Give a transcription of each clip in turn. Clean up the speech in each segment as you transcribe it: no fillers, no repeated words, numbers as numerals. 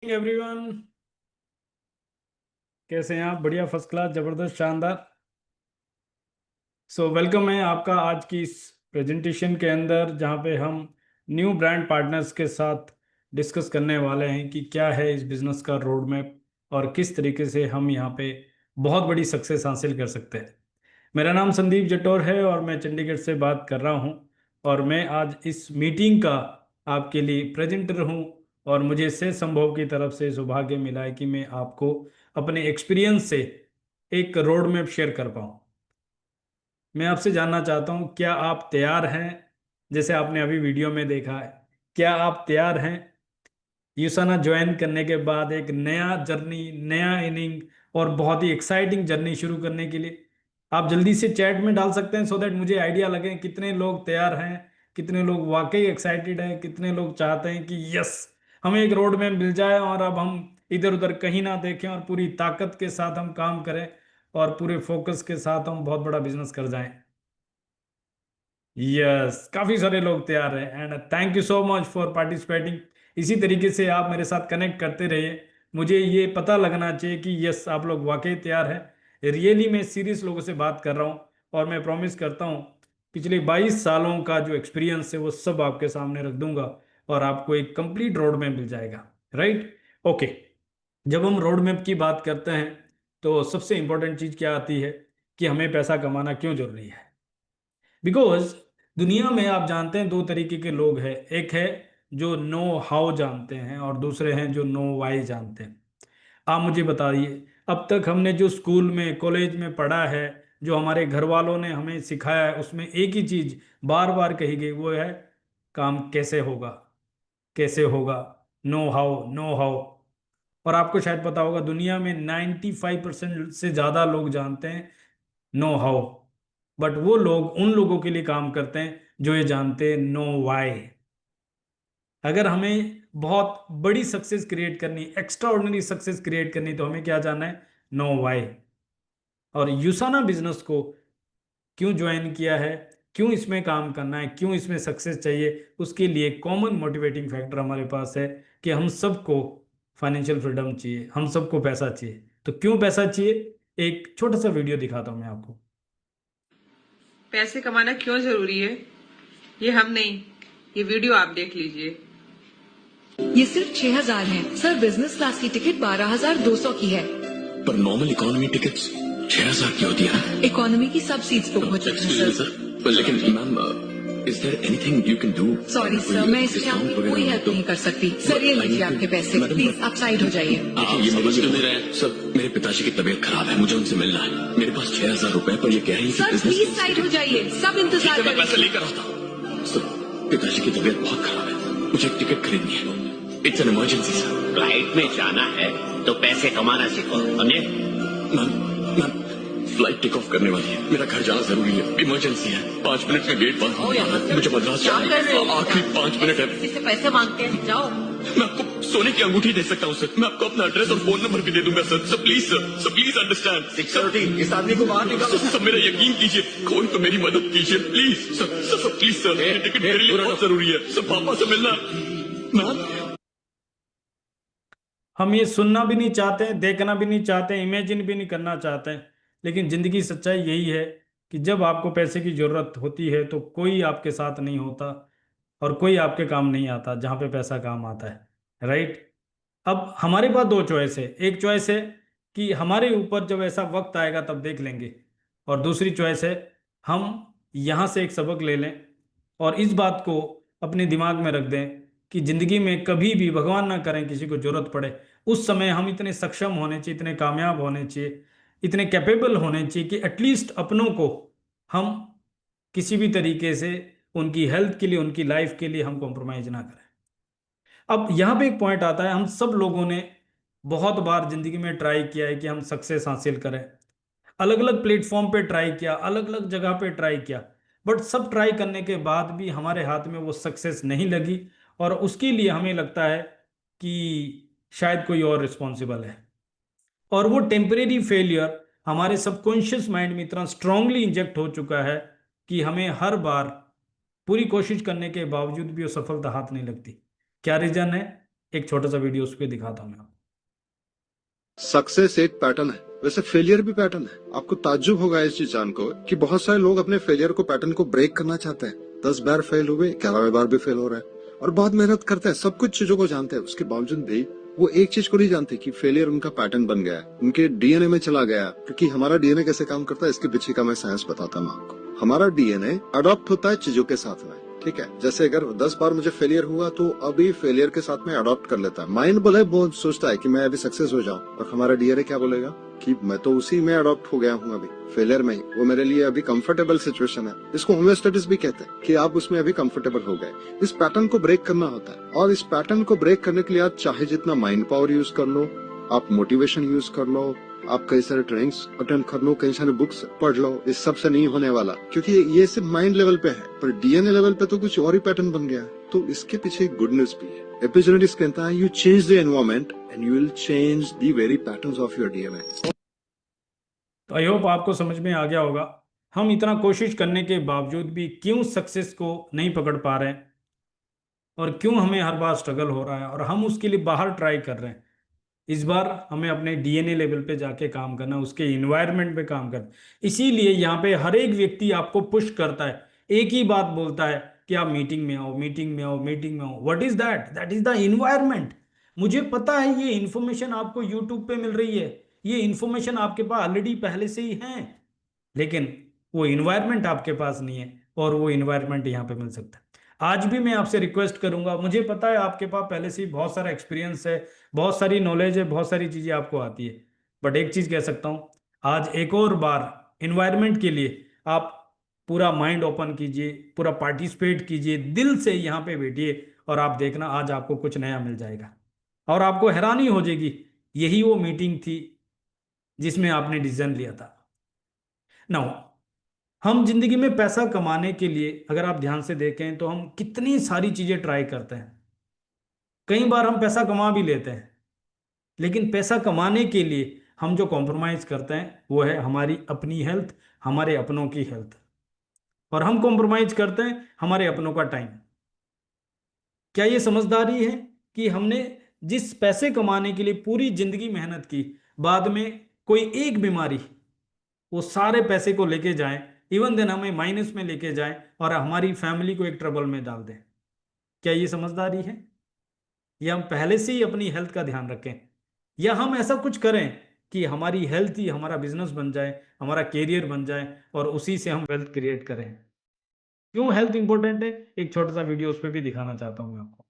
Everyone, कैसे हैं आप? बढ़िया, फर्स्ट क्लास, जबरदस्त, शानदार। वेलकम है आपका आज की इस प्रेजेंटेशन के अंदर, जहां पे हम न्यू ब्रांड पार्टनर्स के साथ डिस्कस करने वाले हैं कि क्या है इस बिजनेस का रोड मैप और किस तरीके से हम यहाँ पे बहुत बड़ी सक्सेस हासिल कर सकते हैं। मेरा नाम संदीप जटौर है और मैं चंडीगढ़ से बात कर रहा हूँ। और मैं आज इस मीटिंग का आपके लिए प्रेजेंटर हूँ। और मुझे से संभव की तरफ से सौभाग्य मिला है कि मैं आपको अपने एक्सपीरियंस से एक रोड मैप शेयर कर पाऊँ। मैं आपसे जानना चाहता हूँ, क्या आप तैयार हैं? जैसे आपने अभी वीडियो में देखा है, क्या आप तैयार हैं यूसाना ज्वाइन करने के बाद एक नया जर्नी, नया इनिंग और बहुत ही एक्साइटिंग जर्नी शुरू करने के लिए? आप जल्दी से चैट में डाल सकते हैं, सो दैट मुझे आइडिया लगे कितने लोग तैयार हैं, कितने लोग वाकई एक्साइटेड हैं, कितने लोग चाहते हैं कि यस, हमें एक रोड मैप मिल जाए और अब हम इधर उधर कहीं ना देखें और पूरी ताकत के साथ हम काम करें और पूरे फोकस के साथ हम बहुत बड़ा बिजनेस कर जाएं। यस, काफी सारे लोग तैयार हैं and thank you so much for participating. इसी तरीके से आप मेरे साथ कनेक्ट करते रहिए। मुझे ये पता लगना चाहिए कि यस, आप लोग वाकई तैयार हैं। रियली मैं सीरियस लोगों से बात कर रहा हूँ और मैं प्रॉमिस करता हूँ पिछले 22 सालों का जो एक्सपीरियंस है वो सब आपके सामने रख दूंगा और आपको एक कंप्लीट रोड मैप मिल जाएगा। राइट? ओके। जब हम रोड मैप की बात करते हैं तो सबसे इंपॉर्टेंट चीज़ क्या आती है कि हमें पैसा कमाना क्यों जरूरी है? बिकॉज दुनिया में आप जानते हैं दो तरीके के लोग हैं। एक है जो नो हाउ जानते हैं और दूसरे हैं जो नो वाई जानते हैं। आप मुझे बताइए, अब तक हमने जो स्कूल में, कॉलेज में पढ़ा है, जो हमारे घर वालों ने हमें सिखाया है, उसमें एक ही चीज बार बार कही गई, वो है काम कैसे होगा, कैसे होगा, नो हाउ, नो हाउ। और आपको शायद पता होगा दुनिया में 95% से ज्यादा लोग जानते हैं नो हाउ, बट वो लोग उन लोगों के लिए काम करते हैं जो ये जानते हैं नो वाई। अगर हमें बहुत बड़ी सक्सेस क्रिएट करनी, एक्स्ट्रा ऑर्डिनरी सक्सेस क्रिएट करनी, तो हमें क्या जानना है? Know why. और यूसाना बिजनेस को क्यों ज्वाइन किया है, क्यों इसमें काम करना है, क्यों इसमें सक्सेस चाहिए, उसके लिए कॉमन मोटिवेटिंग फैक्टर हमारे पास है कि हम सबको फाइनेंशियल फ्रीडम चाहिए, हम सबको पैसा चाहिए। तो क्यों पैसा चाहिए, एक छोटा सा वीडियो दिखाता हूं मैं आपको। पैसे कमाना क्यों जरूरी है, ये हम नहीं, ये वीडियो आप देख लीजिए। ये सिर्फ 6,000 है सर। बिजनेस क्लास की टिकट 12,200 की है। पर नॉर्मल इकोनॉमी टिकट्स 6,000 की होती है। इकोनॉमी की सब सीट्स बुक हो चुकी हैं सर। पर लेकिन ma'am, is there anything you can do? Sorry sir, मैं इसमें आपकी कोई हेल्प नहीं कर सकती सर। ये लीजिए आपके पैसे, प्लीज आप साइड हो जाइए। देखिए, ये समझ क्यों नहीं रहे हैं? सर, मेरे पिताजी की तबीयत खराब है, मुझे उनसे मिलना है। मेरे पास 6,000 रुपए, पर ये कह रही है सर प्लीज साइड हो जाइए, सब इंतजार मैं कर पैसे लेकर आता हूँ। सर, पिताजी की तबीयत बहुत खराब है, मुझे एक टिकट खरीदनी है। It's an emergency sir. Flight में जाना है तो पैसे कमाना सीखो। समझे? मैम, फ्लाइट टेक ऑफ करने वाली है, मेरा घर जाना जरूरी है, इमरजेंसी है। 5 मिनट में गेट बंद होने वाला है, मुझे मद्रास जाना है, आखिरी 5 मिनट है। इससे पैसे मांगते हैं, जाओ। मैं आपको सोने की अंगूठी दे सकता हूँ सर, मैं आपको अपना एड्रेस और फोन नंबर भी दे दूंगा sir. Sir please sir, sir please understand. Security, इस आदमी को बाहर निकालो। सर मेरा यकीन कीजिए, कोई तो मेरी मदद कीजिए please sir. Sir please sir, ये टिकट मेरे लिए बहुत जरूरी है सर, पापा से मिलना। मैम, हम ये सुनना भी नहीं चाहते, देखना भी नहीं चाहते, इमेजिन भी नहीं करना चाहते, लेकिन जिंदगी सच्चाई यही है कि जब आपको पैसे की जरूरत होती है तो कोई आपके साथ नहीं होता और कोई आपके काम नहीं आता जहां पे पैसा काम आता है। राइट? अब हमारे पास दो चॉइस है। एक चॉइस है कि हमारे ऊपर जब ऐसा वक्त आएगा तब देख लेंगे, और दूसरी चॉइस है हम यहाँ से एक सबक ले लें और इस बात को अपने दिमाग में रख दें कि जिंदगी में कभी भी, भगवान ना करें, किसी को जरूरत पड़े, उस समय हम इतने सक्षम होने चाहिए, इतने कामयाब होने चाहिए, इतने कैपेबल होने चाहिए कि एटलीस्ट अपनों को हम किसी भी तरीके से उनकी हेल्थ के लिए, उनकी लाइफ के लिए हम कॉम्प्रोमाइज ना करें। अब यहाँ पे एक पॉइंट आता है, हम सब लोगों ने बहुत बार जिंदगी में ट्राई किया है कि हम सक्सेस हासिल करें, अलग अलग प्लेटफॉर्म पे ट्राई किया, अलग अलग जगह पे ट्राई किया, बट सब ट्राई करने के बाद भी हमारे हाथ में वो सक्सेस नहीं लगी और उसके लिए हमें लगता है कि शायद कोई और रिस्पॉन्सिबल है। और वो टेम्परेरी फेलियर हमारे सबकॉन्शियस माइंड में इतना स्ट्रांगली इंजेक्ट हो चुका है कि हमें हर बार पूरी कोशिश करने के बावजूद भी वो सफलता हाथ नहीं लगती। क्या रीजन है? एक छोटा सा वीडियो उस पर दिखाता हूँ मैं आपको। सक्सेस एक पैटर्न है, वैसे फेलियर भी पैटर्न है। आपको ताज्जुब होगा इस चीज जान को कि बहुत सारे लोग अपने फेलियर को पैटर्न को ब्रेक करना चाहते हैं। 10 बार फेल हुए, 11वें बार भी फेल हो रहा है और बहुत मेहनत करते हैं, सब कुछ चीजों को जानते हैं, उसके बावजूद भी वो एक चीज को नहीं जानते कि फेलियर उनका पैटर्न बन गया है, उनके डीएनए में चला गया। क्योंकि हमारा डीएनए कैसे काम करता है इसके पीछे का मैं साइंस बताता हूँ आपको। हमारा डीएनए अडॉप्ट होता है चीजों के साथ में, ठीक है। जैसे अगर 10 बार मुझे फेलियर हुआ तो अभी फेलियर के साथ में अडॉप्ट कर लेता है। माइंड बोले वो सोचता है कि मैं अभी सक्सेस हो जाऊं, और हमारा डीएनए क्या बोलेगा कि मैं तो उसी में अडॉप्ट हो गया हूं, अभी फेलियर में ही, वो मेरे लिए अभी कंफर्टेबल सिचुएशन है। इसको होम्योस्टेटिस भी कहते हैं कि आप उसमें अभी कंफर्टेबल हो गए। इस पैटर्न को ब्रेक करना होता है, और इस पैटर्न को ब्रेक करने के लिए आप चाहे जितना माइंड पावर यूज कर लो, आप मोटिवेशन यूज कर लो, आप कई सारे ट्रेनिंग्स अटेंड कर लो, कई सारे बुक्स पढ़ लो, इस सब से नहीं होने वाला। क्योंकि ये सिर्फ माइंड लेवल पे है, पर डीएनए लेवल पे तो कुछ और ही पैटर्न बन गया। तो इसके पीछे गुड न्यूज भी है। एपिजेनेटिक्स कहता है you change the environment and you will change the very patterns of your DNA. तो आई होप आपको समझ में आ गया होगा हम इतना कोशिश करने के बावजूद भी क्यों सक्सेस को नहीं पकड़ पा रहे हैं, और क्यों हमें हर बार स्ट्रगल हो रहा है, और हम उसके लिए बाहर ट्राई कर रहे हैं। इस बार हमें अपने डीएनए लेवल पे जाके काम करना, उसके इन्वायरमेंट पे काम करना। इसीलिए यहाँ पे हर एक व्यक्ति आपको पुश करता है, एक ही बात बोलता है कि आप मीटिंग में आओ, मीटिंग में आओ, मीटिंग में आओ। What is that? That is the environment. मुझे पता है ये इन्फॉर्मेशन आपको यूट्यूब पे मिल रही है, ये इन्फॉर्मेशन आपके पास ऑलरेडी पहले से ही है, लेकिन वो इन्वायरमेंट आपके पास नहीं है, और वो इन्वायरमेंट यहाँ पे मिल सकता है। आज भी मैं आपसे रिक्वेस्ट करूंगा, मुझे पता है आपके पास पहले से ही बहुत सारा एक्सपीरियंस है, बहुत सारी नॉलेज है, बहुत सारी चीजें आपको आती है, बट एक चीज कह सकता हूं, आज एक और बार इन्वायरमेंट के लिए आप पूरा माइंड ओपन कीजिए, पूरा पार्टिसिपेट कीजिए, दिल से यहाँ पे बैठिए, और आप देखना आज आपको कुछ नया मिल जाएगा, और आपको हैरानी हो जाएगी यही वो मीटिंग थी जिसमें आपने डिसीजन लिया था। नाउ हम जिंदगी में पैसा कमाने के लिए अगर आप ध्यान से देखें तो हम कितनी सारी चीजें ट्राई करते हैं। कई बार हम पैसा कमा भी लेते हैं, लेकिन पैसा कमाने के लिए हम जो कॉम्प्रोमाइज करते हैं वो है हमारी अपनी हेल्थ, हमारे अपनों की हेल्थ, और हम कॉम्प्रोमाइज करते हैं हमारे अपनों का टाइम। क्या ये समझदारी है कि हमने जिस पैसे कमाने के लिए पूरी जिंदगी मेहनत की, बाद में कोई एक बीमारी वो सारे पैसे को लेके जाए, इवन देन हमें माइनस में लेके जाए, और हमारी फैमिली को एक ट्रबल में डाल दे? क्या ये समझदारी है? या हम पहले से ही अपनी हेल्थ का ध्यान रखें, या हम ऐसा कुछ करें कि हमारी हेल्थ ही हमारा बिजनेस बन जाए, हमारा कैरियर बन जाए, और उसी से हम वेल्थ क्रिएट करें? क्यों हेल्थ इंपॉर्टेंट है, एक छोटा सा वीडियो उस पर भी दिखाना चाहता हूं मैं आपको।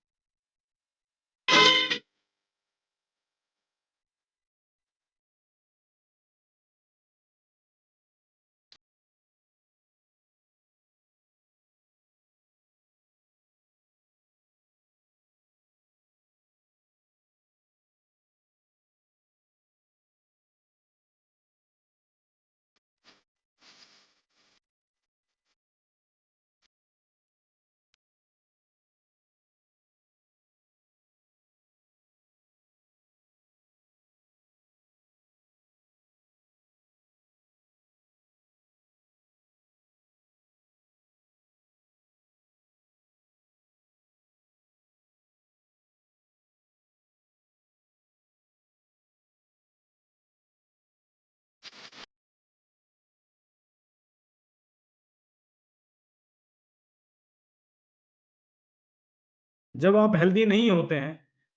जब आप हेल्दी नहीं होते हैं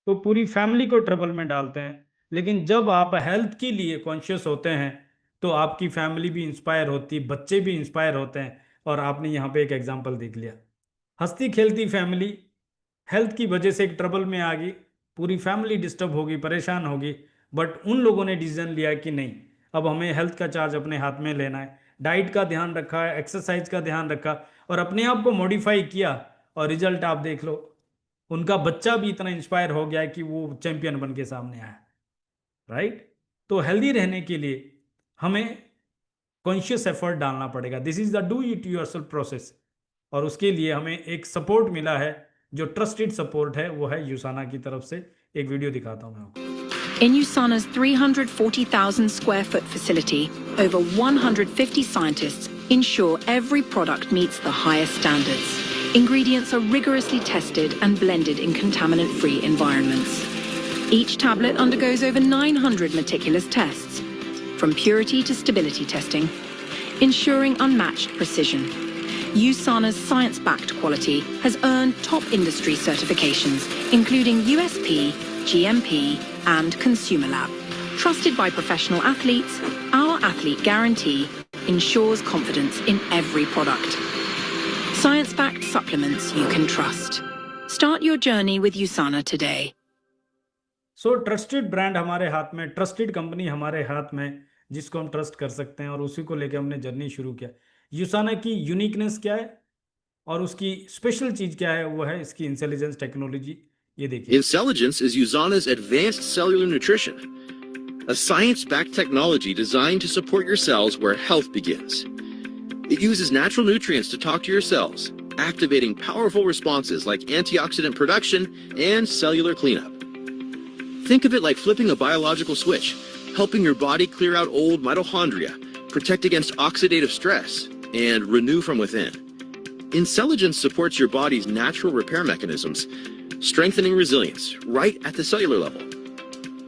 तो पूरी फैमिली को ट्रबल में डालते हैं, लेकिन जब आप हेल्थ के लिए कॉन्शियस होते हैं तो आपकी फैमिली भी इंस्पायर होती है, बच्चे भी इंस्पायर होते हैं। और आपने यहाँ पे एक एग्जांपल देख लिया, हंसती खेलती फैमिली हेल्थ की वजह से एक ट्रबल में आ गई, पूरी फैमिली डिस्टर्ब होगी, परेशान होगी, बट उन लोगों ने डिसीजन लिया कि नहीं, अब हमें हेल्थ का चार्ज अपने हाथ में लेना है, डाइट का ध्यान रखा है, एक्सरसाइज का ध्यान रखा, और अपने आप को मॉडिफाई किया, और रिजल्ट आप देख लो, उनका बच्चा भी इतना इंस्पायर हो गया है कि वो चैंपियन बन के सामने आया। राइट? तो हेल्दी रहने के लिए हमें कॉन्शियस एफर्ट डालना पड़ेगा। This is the do it yourself process, और उसके लिए हमें एक सपोर्ट मिला है, जो ट्रस्टेड सपोर्ट है, वो है यूसाना की तरफ से। एक वीडियो दिखाता हूं मैं आपको। In USANA's 340,000 square foot facility, over 150 scientists ensure every product meets the highest standards. Ingredients are rigorously tested and blended in contaminant-free environments. Each tablet undergoes over 900 meticulous tests, from purity to stability testing, ensuring unmatched precision. USANA's science-backed quality has earned top industry certifications, including USP, GMP, and Consumer Lab. Trusted by professional athletes, our athlete guarantee ensures confidence in every product. Science-backed supplements you can trust. Start your journey with USANA today. So trusted brand हमारे हाथ में, trusted company हमारे हाथ में, जिसको हम trust कर सकते हैं, और उसी को लेके हमने जर्नी शुरू किया। यूसाना की यूनिकनेस क्या है और उसकी स्पेशल चीज क्या है, वो है इसकी इंटेलिजेंस टेक्नोलॉजी। ये देखिए। Intelligence is USANA's advanced cellular nutrition, a science-backed technology designed to support your cells where health begins. It uses natural nutrients to talk to your cells, activating powerful responses like antioxidant production and cellular cleanup. Think of it like flipping a biological switch, helping your body clear out old mitochondria, protect against oxidative stress, and renew from within. Intelligence supports your body's natural repair mechanisms, strengthening resilience right at the cellular level.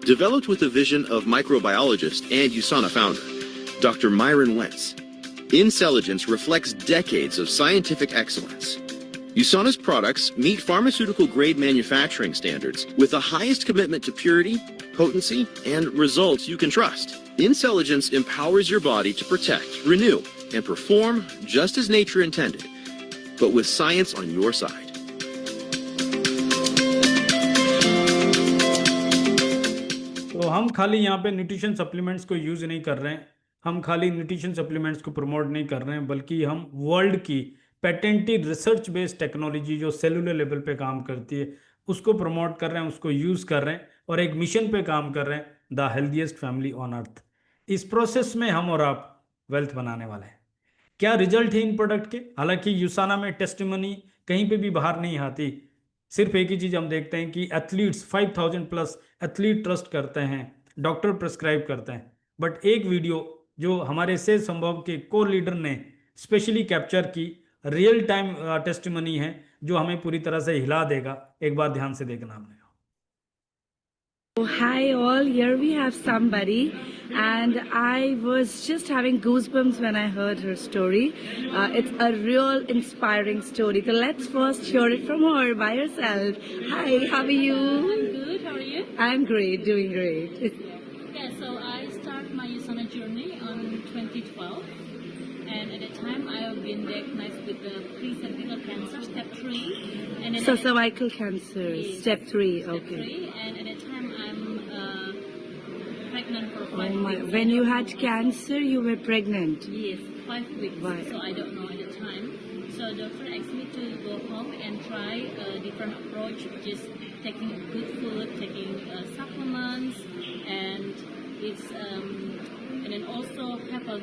Developed with the vision of microbiologist and USANA founder, Dr. Myron Wentz, Intelligence reflects decades of scientific excellence. USANA's products meet pharmaceutical-grade manufacturing standards with the highest commitment to purity, potency, and results you can trust. Intelligence empowers your body to protect, renew, and perform just as nature intended, but with science on your side. तो हम खाली यहाँ पे nutrition supplements को use नहीं कर रहे हैं, हम खाली न्यूट्रिशन सप्लीमेंट्स को प्रमोट नहीं कर रहे हैं, बल्कि हम वर्ल्ड की पेटेंटेड रिसर्च बेस्ड टेक्नोलॉजी जो सेलुलर लेवल पे काम करती है उसको प्रमोट कर रहे हैं, उसको यूज़ कर रहे हैं और एक मिशन पे काम कर रहे हैं, the healthiest family on earth. इस प्रोसेस में हम और आप वेल्थ बनाने वाले हैं। क्या रिजल्ट है इन प्रोडक्ट के? हालांकि यूसाना में टेस्टिमनी कहीं पे भी बाहर नहीं आती, सिर्फ एक ही चीज़ हम देखते हैं कि एथलीट्स 5000 प्लस एथलीट ट्रस्ट करते हैं, डॉक्टर प्रिस्क्राइब करते हैं, बट एक वीडियो जो हमारे से संभव के कोर लीडर ने स्पेशली कैप्चर की रियल टाइम टेस्टिमनी है जो हमें पूरी तरह से हिला देगा। एक बार ध्यान से देखना हमने। Oh, hi all, here we have somebody and I was just having goosebumps when I heard her story. It's a real inspiring story. So let's first hear it from her by herself. Hi, how are you? I'm good, how are you? I'm great, doing great. Yeah, so I started my USANA journey on 2012 and at the time I have been diagnosed with the pre-cervical cancer, step 3. And So cervical cancer, yes, step 3, step okay. 3, and at the time I'm pregnant for 5 Oh my, weeks. when you had cancer, you were pregnant? Yes, 5 weeks. Why? So I don't know at the time. So doctor asked me to go home and try a different approach, just taking good food, taking supplements, and it's and then also have a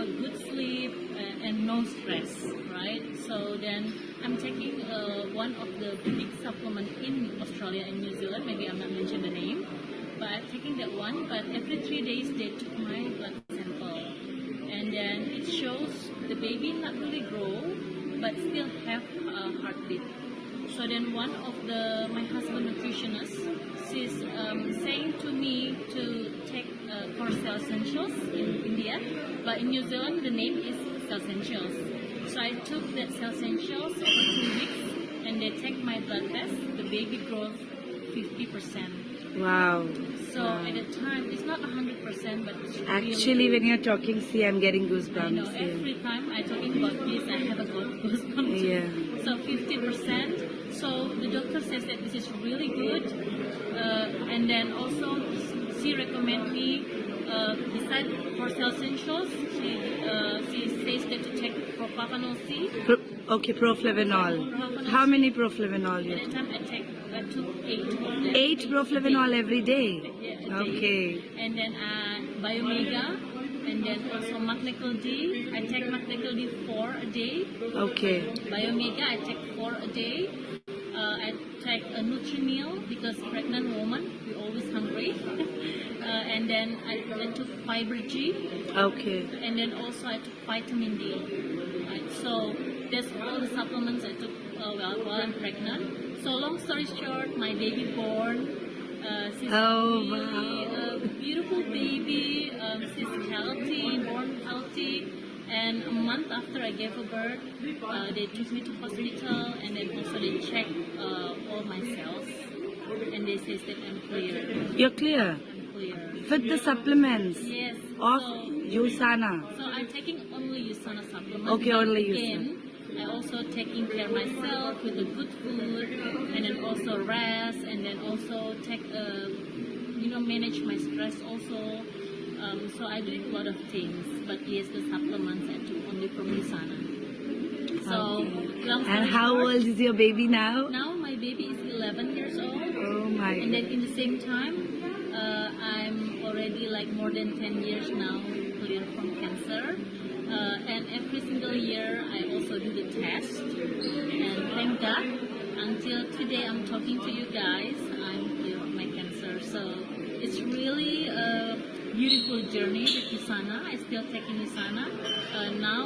good sleep and no stress, right? So then I'm taking one of the big supplement in Australia and New Zealand. Maybe I'm not mention the name, but I'm taking that one. But every 3 days they took my blood sample, and then it shows the baby not really grow, but still have a heartbeat. So then one of my husband nutritionist, she's saying to me to take Corsel Essentials in India, but in New Zealand the name is Cellsentials. So I took that Cellsentials over 2 weeks, and they take my blood test. The baby grows 50%. Wow. So at the time, it's not 100%, but it's Actually, really, when you're talking, see, I'm getting goosebumps. I know every time I'm talking about this, I have a goosebumps. Yeah. So 50%. So the doctor says that this is really good, and then also she recommend me beside Corsel Essentials, she says that to take Proflavanol C. Okay, proflavanol. How many proflavanol you At the time I took 8 of them. 8 proflavanol every day? Yeah, a day. Okay. And then Biomega, and then also Magnecal D. I take Magnecal D 4 a day. Okay. Biomega, I take 4 a day. I take a Nutri-Meal because pregnant woman, we always hungry. And then I took Fiber G. Okay. And then also I took Vitamin D. Right? So that's all the supplements I took while I'm pregnant. So long story short, my baby born. She's really a beautiful baby. She's healthy, born healthy. And a month after I gave her birth, they took me to hospital, and then also they checked all my cells, and they says that I'm clear. You're clear I'm clear. with the supplements Yes. of So, USANA. so I'm taking only USANA supplements. Okay, but only again, I also taking care of myself with the good food, and then also rest, and then also take manage my stress also. So I do a lot of things, but yes, the supplements I took only from USANA. So, long story And how short, old is your baby now? now my baby is 11 years old. Oh my And then God. in the same time, I'm already like more than 10 years now clear from cancer. And every single year I also do the test. And thank God, until today I'm talking to you guys, I'm clear of my cancer. So it's really a beautiful journey with USANA. I still taking USANA. Now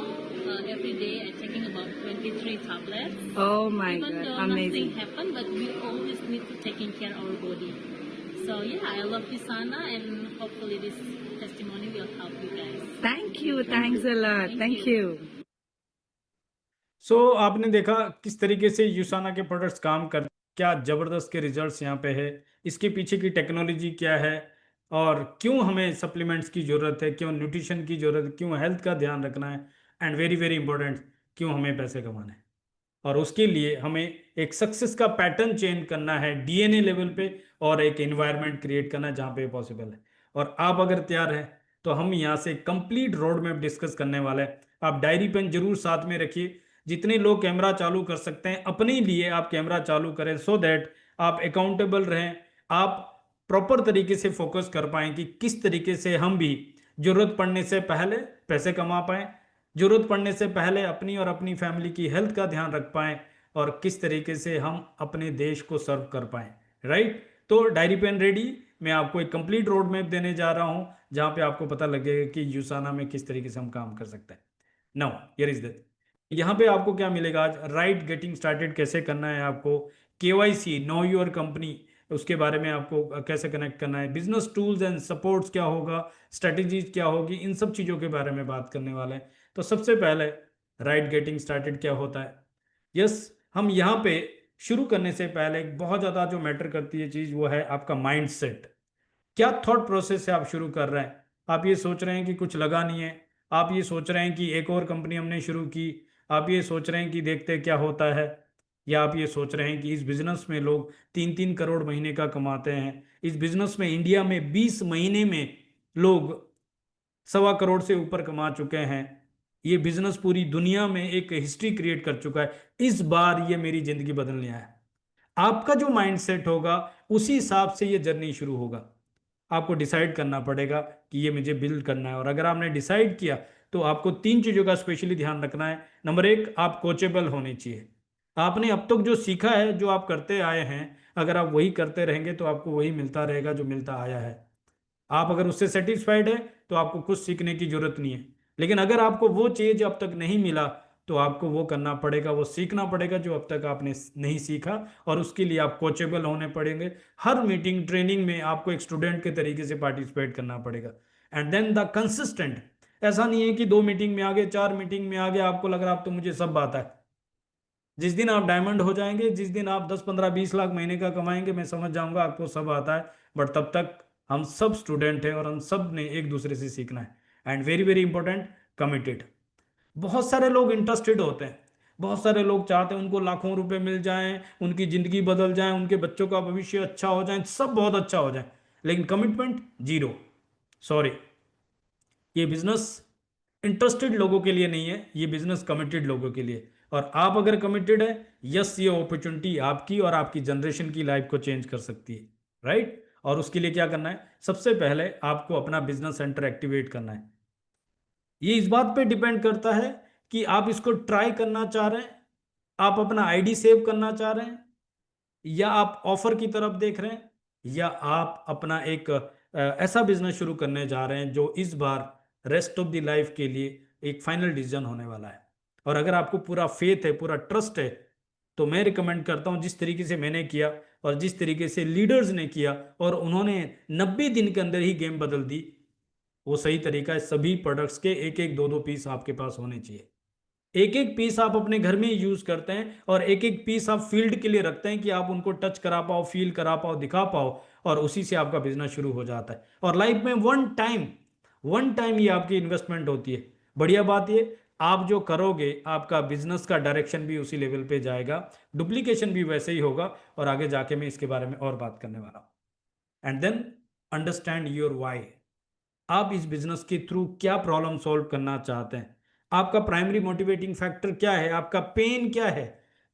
every day I'm taking about 23 tablets. Oh my Even God, though amazing. nothing happened, but we always need to taking care of our body. So yeah, I love USANA, and hopefully this testimony will help you guys. Thank you, thanks a lot. Thank you. सो आपने देखा किस तरीके से यूसाना के products काम कर, क्या ज़बरदस्त के रिजल्ट्स यहाँ पे है, इसके पीछे की टेक्नोलॉजी क्या है, और क्यों हमें सप्लीमेंट्स की ज़रूरत है, क्यों न्यूट्रिशन की ज़रूरत है, क्यों हेल्थ का ध्यान रखना है, एंड वेरी वेरी इंपॉर्टेंट, क्यों हमें पैसे कमाना है। और उसके लिए हमें एक सक्सेस का पैटर्न चेंज करना है डीएनए लेवल पे, और एक एनवायरनमेंट क्रिएट करना है जहाँ पे पॉसिबल है। और आप अगर तैयार हैं तो हम यहाँ से कंप्लीट रोड मैप डिस्कस करने वाले हैं। आप डायरी पेन जरूर साथ में रखिए। जितने लोग कैमरा चालू कर सकते हैं अपने लिए आप कैमरा चालू करें, सो दैट आप अकाउंटेबल रहें, आप प्रॉपर तरीके से फोकस कर पाएँ कि किस तरीके से हम भी जरूरत पड़ने से पहले पैसे कमा पाएँ, जरूरत पड़ने से पहले अपनी और अपनी फैमिली की हेल्थ का ध्यान रख पाएँ, और किस तरीके से हम अपने देश को सर्व कर पाएँ। राइट, तो डायरी पेन रेडी, मैं आपको एक कंप्लीट रोड मैप देने जा रहा हूं जहां पे आपको पता लगेगा कि यूसाना में किस तरीके से हम काम कर सकते हैं। नाउ हियर इज दैट, यहाँ पे आपको क्या मिलेगा आज, राइट गेटिंग स्टार्टेड कैसे करना है आपको, केवाईसी नो योर कंपनी उसके बारे में आपको कैसे कनेक्ट करना है, बिजनेस टूल्स एंड सपोर्ट्स क्या होगा, स्ट्रेटजीज क्या होगी, इन सब चीज़ों के बारे में बात करने वाले हैं। तो सबसे पहले राइट गेटिंग स्टार्टेड क्या होता है। यस, हम यहाँ पे शुरू करने से पहले एक बहुत ज़्यादा जो मैटर करती है चीज़ वो है आपका माइंड सेट। क्या थॉट प्रोसेस से आप शुरू कर रहे हैं। आप ये सोच रहे हैं कि कुछ लगा नहीं है, आप ये सोच रहे हैं कि एक और कंपनी हमने शुरू की, आप ये सोच रहे हैं कि देखते क्या होता है, या आप ये सोच रहे हैं कि इस बिज़नेस में लोग 3-3 करोड़ महीने का कमाते हैं, इस बिज़नेस में इंडिया में 20 महीने में लोग 1.25 करोड़ से ऊपर कमा चुके हैं, ये बिज़नेस पूरी दुनिया में एक हिस्ट्री क्रिएट कर चुका है, इस बार ये मेरी ज़िंदगी बदलने आया है। आपका जो माइंड सेट होगा उसी हिसाब से ये जर्नी शुरू होगा। आपको डिसाइड करना पड़ेगा कि ये मुझे बिल्ड करना है, और अगर आपने डिसाइड किया तो आपको 3 चीज़ों का स्पेशली ध्यान रखना है। नंबर 1, आप कोचेबल होने चाहिए। आपने अब तक जो सीखा है, जो आप करते आए हैं, अगर आप वही करते रहेंगे तो आपको वही मिलता रहेगा जो मिलता आया है। आप अगर उससे सेटिस्फाइड है तो आपको कुछ सीखने की जरूरत नहीं है। लेकिन अगर आपको वो चाहिए जो अब तक नहीं मिला तो आपको वो करना पड़ेगा, वो सीखना पड़ेगा जो अब तक आपने नहीं सीखा, और उसके लिए आप कोचेबल होने पड़ेंगे। हर मीटिंग ट्रेनिंग में आपको एक स्टूडेंट के तरीके से पार्टिसिपेट करना पड़ेगा। एंड देन द कंसिस्टेंट, ऐसा नहीं है कि 2 मीटिंग में आगे 4 मीटिंग में आगे आपको लग रहा है अब तो मुझे सब आता है। जिस दिन आप डायमंड हो जाएंगे, जिस दिन आप 10, 15, 20 लाख महीने का कमाएंगे, मैं समझ जाऊंगा आपको सब आता है। बट तब तक हम सब स्टूडेंट हैं और हम सब ने एक दूसरे से सीखना है। And very very important, committed. बहुत सारे लोग इंटरेस्टेड होते हैं, बहुत सारे लोग चाहते हैं उनको लाखों रुपए मिल जाएं, उनकी ज़िंदगी बदल जाए, उनके बच्चों का भविष्य अच्छा हो जाए, सब बहुत अच्छा हो जाए, लेकिन कमिटमेंट जीरो। सॉरी, ये बिजनेस इंटरेस्टेड लोगों के लिए नहीं है, ये बिजनेस कमिटेड लोगों के लिए। और आप अगर कमिटेड है, यस, ये अपॉर्चुनिटी आपकी और आपकी जनरेशन की लाइफ को चेंज कर सकती है। राइट, और उसके लिए क्या करना है, सबसे पहले आपको अपना बिजनेस सेंटर एक्टिवेट करना है। ये इस बात पे डिपेंड करता है कि आप इसको ट्राई करना चाह रहे हैं, आप अपना आईडी सेव करना चाह रहे हैं, या आप ऑफर की तरफ देख रहे हैं, या आप अपना एक ऐसा बिजनेस शुरू करने जा रहे हैं जो इस बार रेस्ट ऑफ द लाइफ के लिए एक फाइनल डिसीजन होने वाला है। और अगर आपको पूरा फेथ है, पूरा ट्रस्ट है, तो मैं रिकमेंड करता हूं जिस तरीके से मैंने किया और जिस तरीके से लीडर्स ने किया और उन्होंने 90 दिन के अंदर ही गेम बदल दी, वो सही तरीका है। सभी प्रोडक्ट्स के एक एक दो दो पीस आपके पास होने चाहिए। एक एक पीस आप अपने घर में यूज करते हैं और एक एक पीस आप फील्ड के लिए रखते हैं कि आप उनको टच करा पाओ, फील करा पाओ, दिखा पाओ, और उसी से आपका बिजनेस शुरू हो जाता है। और लाइफ में वन टाइम ये आपकी इन्वेस्टमेंट होती है। बढ़िया बात ये, आप जो करोगे आपका बिजनेस का डायरेक्शन भी उसी लेवल पे जाएगा, डुप्लीकेशन भी वैसे ही होगा। और आगे जाके मैं इसके बारे में और बात करने वाला हूं। And then understand your why. आप इस बिजनेस के थ्रू क्या प्रॉब्लम सॉल्व करना चाहते हैं, आपका प्राइमरी मोटिवेटिंग फैक्टर क्या है, आपका पेन क्या है,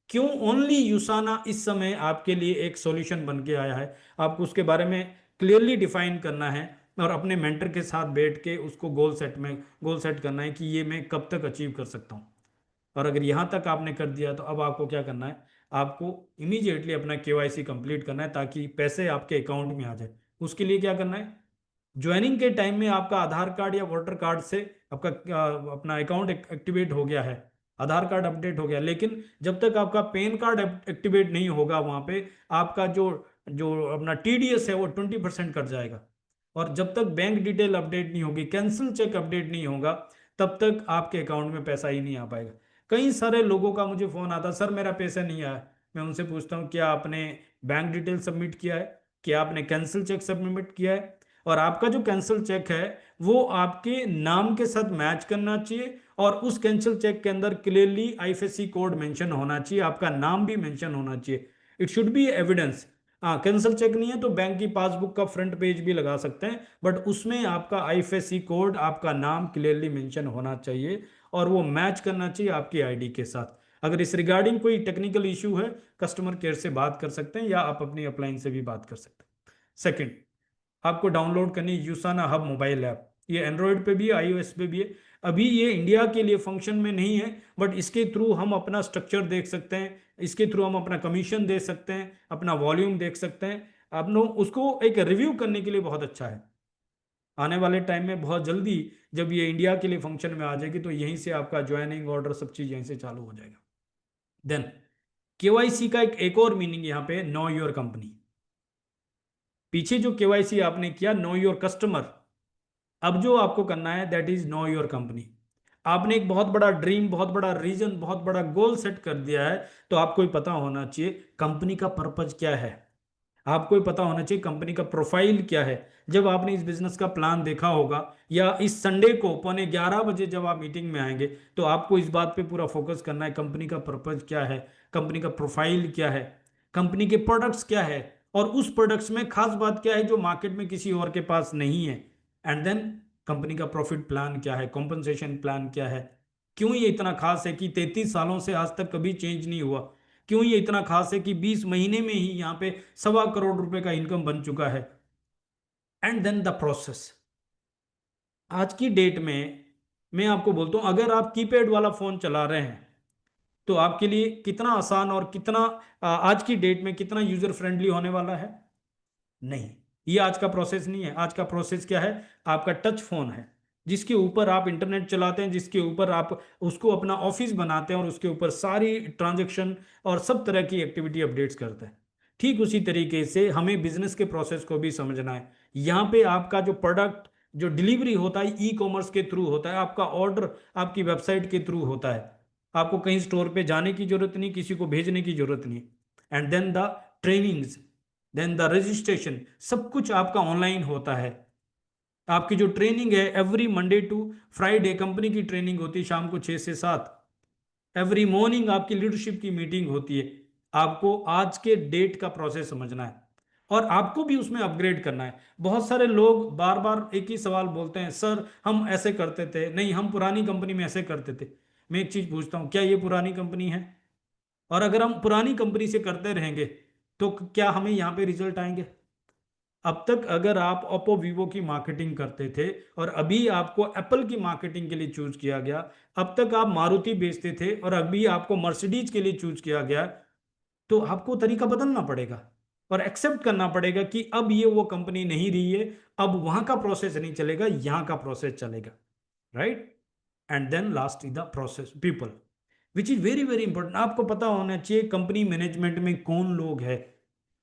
क्यों ओनली यूसाना इस समय आपके लिए एक सॉल्यूशन बन के आया है। आपको उसके बारे में क्लियरली डिफाइन करना है और अपने मेंटर के साथ बैठ के उसको गोल सेट करना है कि ये मैं कब तक अचीव कर सकता हूँ। और अगर यहाँ तक आपने कर दिया तो अब आपको क्या करना है, आपको इमीडिएटली अपना KYC कंप्लीट करना है ताकि पैसे आपके अकाउंट में आ जाए। उसके लिए क्या करना है, ज्वाइनिंग के टाइम में आपका आधार कार्ड या वोटर कार्ड से आपका अपना अकाउंट एक्टिवेट हो गया है, आधार कार्ड अपडेट हो गया, लेकिन जब तक आपका पैन कार्ड एक्टिवेट नहीं होगा वहां पे आपका जो जो अपना TDS है वो 20% कट जाएगा। और जब तक बैंक डिटेल अपडेट नहीं होगी, कैंसिल चेक अपडेट नहीं होगा, तब तक आपके अकाउंट में पैसा ही नहीं आ पाएगा। कई सारे लोगों का मुझे फोन आता, सर मेरा पैसा नहीं आया। मैं उनसे पूछता हूँ क्या आपने बैंक डिटेल सबमिट किया है, क्या आपने कैंसिल चेक सबमिट किया है, और आपका जो कैंसिल चेक है वो आपके नाम के साथ मैच करना चाहिए और उस कैंसिल चेक के अंदर क्लियरली IFSC कोड मेंशन होना चाहिए, आपका नाम भी मेंशन होना चाहिए। It should be evidence. हाँ, कैंसिल चेक नहीं है तो बैंक की पासबुक का फ्रंट पेज भी लगा सकते हैं, बट उसमें आपका IFSC कोड, आपका नाम क्लियरली मेंशन होना चाहिए और वो मैच करना चाहिए आपकी ID के साथ। अगर इस रिगार्डिंग कोई टेक्निकल इशू है, कस्टमर केयर से बात कर सकते हैं या आप अपनी अपलाइन से भी बात कर सकते हैं। सेकंड, आपको डाउनलोड करनी यूसाना हब मोबाइल ऐप। ये एंड्रॉयड पे भी है, iOS पे भी है। अभी ये इंडिया के लिए फंक्शन में नहीं है, बट इसके थ्रू हम अपना स्ट्रक्चर देख सकते हैं, इसके थ्रू हम अपना कमीशन दे सकते हैं, अपना वॉल्यूम देख सकते हैं। अपनों उसको एक रिव्यू करने के लिए बहुत अच्छा है। आने वाले टाइम में बहुत जल्दी जब ये इंडिया के लिए फंक्शन में आ जाएगी तो यहीं से आपका ज्वाइनिंग ऑर्डर सब चीज यहीं से चालू हो जाएगा। देन KYC का एक और मीनिंग यहाँ पे, नो योर कंपनी। पीछे जो KYC आपने किया, नो योर कस्टमर, अब जो आपको करना है that is know your company. आपने एक बहुत बड़ा ड्रीम, बहुत बड़ा रीजन, बहुत बड़ा गोल सेट कर दिया है, तो आपको ही पता होना चाहिए कंपनी का पर्पज क्या है, आपको ही पता होना चाहिए कंपनी का प्रोफाइल क्या है। जब आपने इस बिजनेस का प्लान देखा होगा या इस संडे को 11:15 जब आप मीटिंग में आएंगे तो आपको इस बात पे पूरा फोकस करना है कंपनी का पर्पज क्या है, कंपनी का प्रोफाइल क्या है, कंपनी के प्रोडक्ट्स क्या है, और उस प्रोडक्ट्स में खास बात क्या है जो मार्केट में किसी और के पास नहीं है। एंड देन कंपनी का प्रॉफिट प्लान क्या है, कॉम्पनसेशन प्लान क्या है, क्यों ये इतना खास है कि 33 सालों से आज तक कभी चेंज नहीं हुआ, क्यों ये इतना खास है कि 20 महीने में ही यहाँ पे 1.25 करोड़ रुपए का इनकम बन चुका है। And then the process. आज की डेट में मैं आपको बोलता हूं, अगर आप कीपैड वाला फोन चला रहे हैं तो आपके लिए कितना आसान और कितना आज की डेट में कितना यूजर फ्रेंडली होने वाला है। नहीं, ये आज का प्रोसेस नहीं है। आज का प्रोसेस क्या है, आपका टच फोन है जिसके ऊपर आप इंटरनेट चलाते हैं, जिसके ऊपर आप उसको अपना ऑफिस बनाते हैं और उसके ऊपर सारी ट्रांजैक्शन और सब तरह की एक्टिविटी अपडेट्स करते हैं। ठीक उसी तरीके से हमें बिजनेस के प्रोसेस को भी समझना है। यहाँ पे आपका जो प्रोडक्ट जो डिलीवरी होता है ई-कॉमर्स के थ्रू होता है, आपका ऑर्डर आपकी वेबसाइट के थ्रू होता है, आपको कहीं स्टोर पे जाने की जरूरत नहीं, किसी को भेजने की जरूरत नहीं। And then the trainings, then the registration, सब कुछ आपका ऑनलाइन होता है। आपकी जो ट्रेनिंग है every Monday to Friday company की ट्रेनिंग होती है शाम को 6 से 7। एवरी मॉर्निंग आपकी लीडरशिप की मीटिंग होती है। आपको आज के डेट का प्रोसेस समझना है और आपको भी उसमें अपग्रेड करना है। बहुत सारे लोग बार बार एक ही सवाल बोलते हैं, सर हम ऐसे करते थे, नहीं हम पुरानी कंपनी में ऐसे करते थे। मैं एक चीज पूछता हूं, क्या ये पुरानी कंपनी है? और अगर हम पुरानी कंपनी से करते रहेंगे तो क्या हमें यहाँ पे रिजल्ट आएंगे? अब तक अगर आप ओप्पो वीवो की मार्केटिंग करते थे और अभी आपको एप्पल की मार्केटिंग के लिए चूज किया गया, अब तक आप मारुति बेचते थे और अभी आपको मर्सिडीज के लिए चूज किया गया, तो आपको तरीका बदलना पड़ेगा और एक्सेप्ट करना पड़ेगा कि अब ये वो कंपनी नहीं रही है, अब वहां का प्रोसेस नहीं चलेगा, यहां का प्रोसेस चलेगा। Right? And then last is the process people. Which is very very important. आपको पता होना चाहिए कंपनी मैनेजमेंट में कौन लोग है,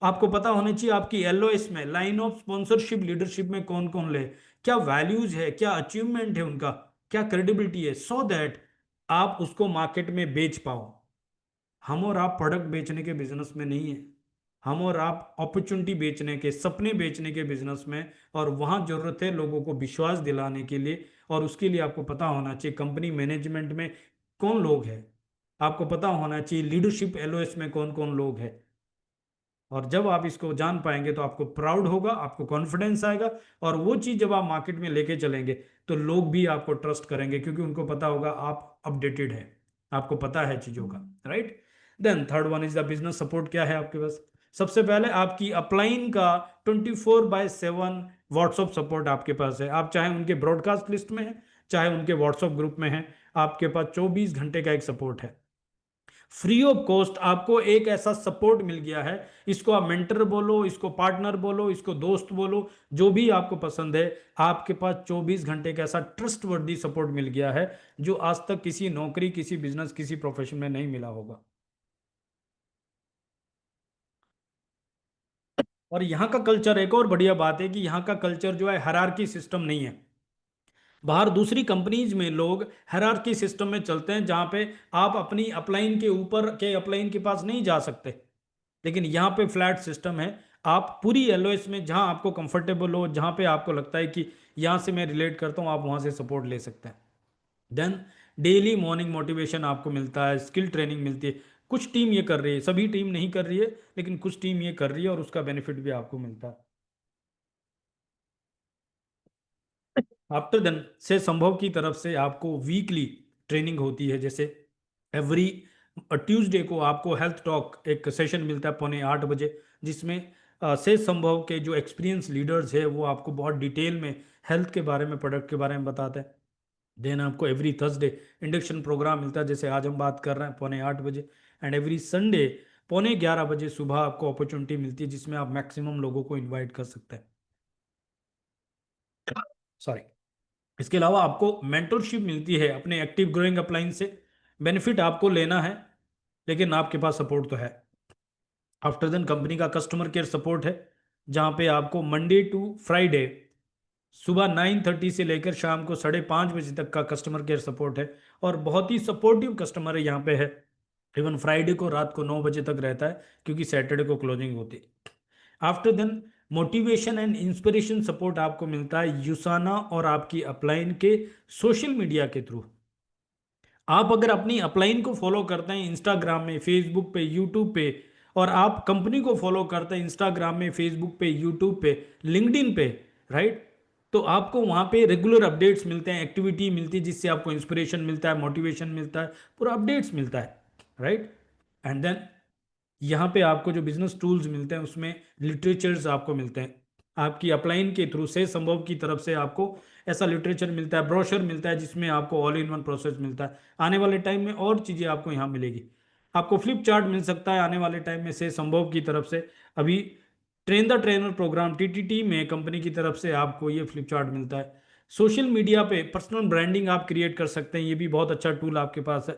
आपको पता होना चाहिए आपकी एलओएस में, लाइन ऑफ स्पॉन्सरशिप लीडरशिप में कौन कौन ले, क्या वैल्यूज है, क्या अचीवमेंट है उनका, क्या क्रेडिबिलिटी है, सो दैट आप उसको मार्केट में बेच पाओ। हम और आप प्रोडक्ट बेचने के बिजनेस में नहीं है, हम और आप अपॉर्चुनिटी बेचने के, सपने बेचने के बिजनेस में। और वहां जरूरत है लोगों को विश्वास दिलाने के लिए, और उसके लिए आपको पता होना चाहिए कंपनी मैनेजमेंट में कौन लोग हैं, आपको पता होना चाहिए लीडरशिप एलओएस में कौन कौन लोग हैं। और जब आप इसको जान पाएंगे तो आपको प्राउड होगा, आपको कॉन्फिडेंस आएगा, और वो चीज जब आप मार्केट में लेके चलेंगे तो लोग भी आपको ट्रस्ट करेंगे, क्योंकि उनको पता होगा आप अपडेटेड है, आपको पता है चीजों का, right. Then third one is the business support. क्या है आपके पास? सबसे पहले आपकी अपलाइन का 24/7 व्हाट्सएप सपोर्ट आपके पास है। आप चाहे उनके ब्रॉडकास्ट लिस्ट में है, चाहे उनके व्हाट्सएप ग्रुप में है, आपके पास 24 घंटे का एक सपोर्ट है, फ्री ऑफ कॉस्ट। आपको एक ऐसा सपोर्ट मिल गया है, इसको आप मेंटर बोलो, इसको पार्टनर बोलो, इसको दोस्त बोलो, जो भी आपको पसंद है। आपके पास 24 घंटे का ऐसा ट्रस्ट वर्दी सपोर्ट मिल गया है जो आज तक किसी नौकरी, किसी बिजनेस, किसी प्रोफेशन में नहीं मिला होगा। और यहाँ का कल्चर, एक और बढ़िया बात है कि यहाँ का कल्चर जो है हायरार्की सिस्टम नहीं है। बाहर दूसरी कंपनीज में लोग हायरार्की सिस्टम में चलते हैं, जहां पे आप अपनी अपलाइन के ऊपर के अपलाइन के पास नहीं जा सकते, लेकिन यहाँ पे फ्लैट सिस्टम है। आप पूरी एलओएस में जहां आपको कंफर्टेबल हो, जहां पे आपको लगता है कि यहाँ से मैं रिलेट करता हूँ, आप वहां से सपोर्ट ले सकते हैं। देन डेली मॉर्निंग मोटिवेशन आपको मिलता है, स्किल ट्रेनिंग मिलती है। कुछ टीम ये कर रही है, सभी टीम नहीं कर रही है, लेकिन कुछ टीम ये कर रही है और उसका बेनिफिट भी आपको मिलता है। आफ्टर देन से संभव की तरफ से आपको वीकली ट्रेनिंग होती है, जैसे एवरी ट्यूसडे को आपको हेल्थ टॉक एक सेशन मिलता है 7:45 जिसमें से संभव के जो एक्सपीरियंस लीडर्स है वो आपको बहुत डिटेल में हेल्थ के बारे में, प्रोडक्ट के बारे में बताते हैं। देन आपको एवरी थर्सडे इंडक्शन प्रोग्राम मिलता है, जैसे आज हम बात कर रहे हैं 7:45, एंड एवरी संडे 11:15 सुबह आपको अपॉर्चुनिटी मिलती है जिसमें आप मैक्सिमम लोगों को इन्वाइट कर सकते हैं। सॉरी। इसके अलावा आपको मेंटरशिप मिलती है अपने एक्टिव ग्रोइंग अपलाइन से। बेनिफिट आपको लेना है, लेकिन आपके पास सपोर्ट तो है। आफ्टर देन कंपनी का कस्टमर केयर सपोर्ट है, जहां पे आपको मंडे टू फ्राइडे सुबह 9:30 से लेकर शाम को 5:30 तक का कस्टमर केयर सपोर्ट है, और बहुत ही सपोर्टिव कस्टमर है यहाँ पे है। इवन फ्राइडे को रात को 9 बजे तक रहता है, क्योंकि सैटरडे को क्लोजिंग होती है। After then motivation and inspiration support आपको मिलता है यूसाना और आपकी अपलाइन के सोशल मीडिया के थ्रू। आप अगर अपनी अपलाइन को फॉलो करते हैं इंस्टाग्राम में, फेसबुक पे, यूट्यूब पे, और आप कंपनी को फॉलो करते हैं इंस्टाग्राम में, फेसबुक पे, यूट्यूब पे, लिंक्डइन पे, राइट, तो आपको वहां पे रेगुलर अपडेट्स मिलते हैं, एक्टिविटी मिलती है, जिससे आपको इंस्पिरेशन मिलता है, मोटिवेशन मिलता है, पूरा अपडेट्स मिलता है, राइट। एंड देन यहाँ पे आपको जो बिजनेस टूल्स मिलते हैं उसमें लिटरेचर्स आपको मिलते हैं। आपकी अपलाइन के थ्रू से संभव की तरफ से आपको ऐसा लिटरेचर मिलता है, ब्रोशर मिलता है, जिसमें आपको ऑल इन वन प्रोसेस मिलता है। आने वाले टाइम में और चीज़ें आपको यहाँ मिलेगी। आपको फ्लिप चार्ट मिल सकता है आने वाले टाइम में से संभव की तरफ से। अभी train the trainer program TTT में कंपनी की तरफ से आपको ये फ्लिप चार्ट मिलता है। सोशल मीडिया पे पर्सनल ब्रांडिंग आप क्रिएट कर सकते हैं, ये भी बहुत अच्छा टूल आपके पास है।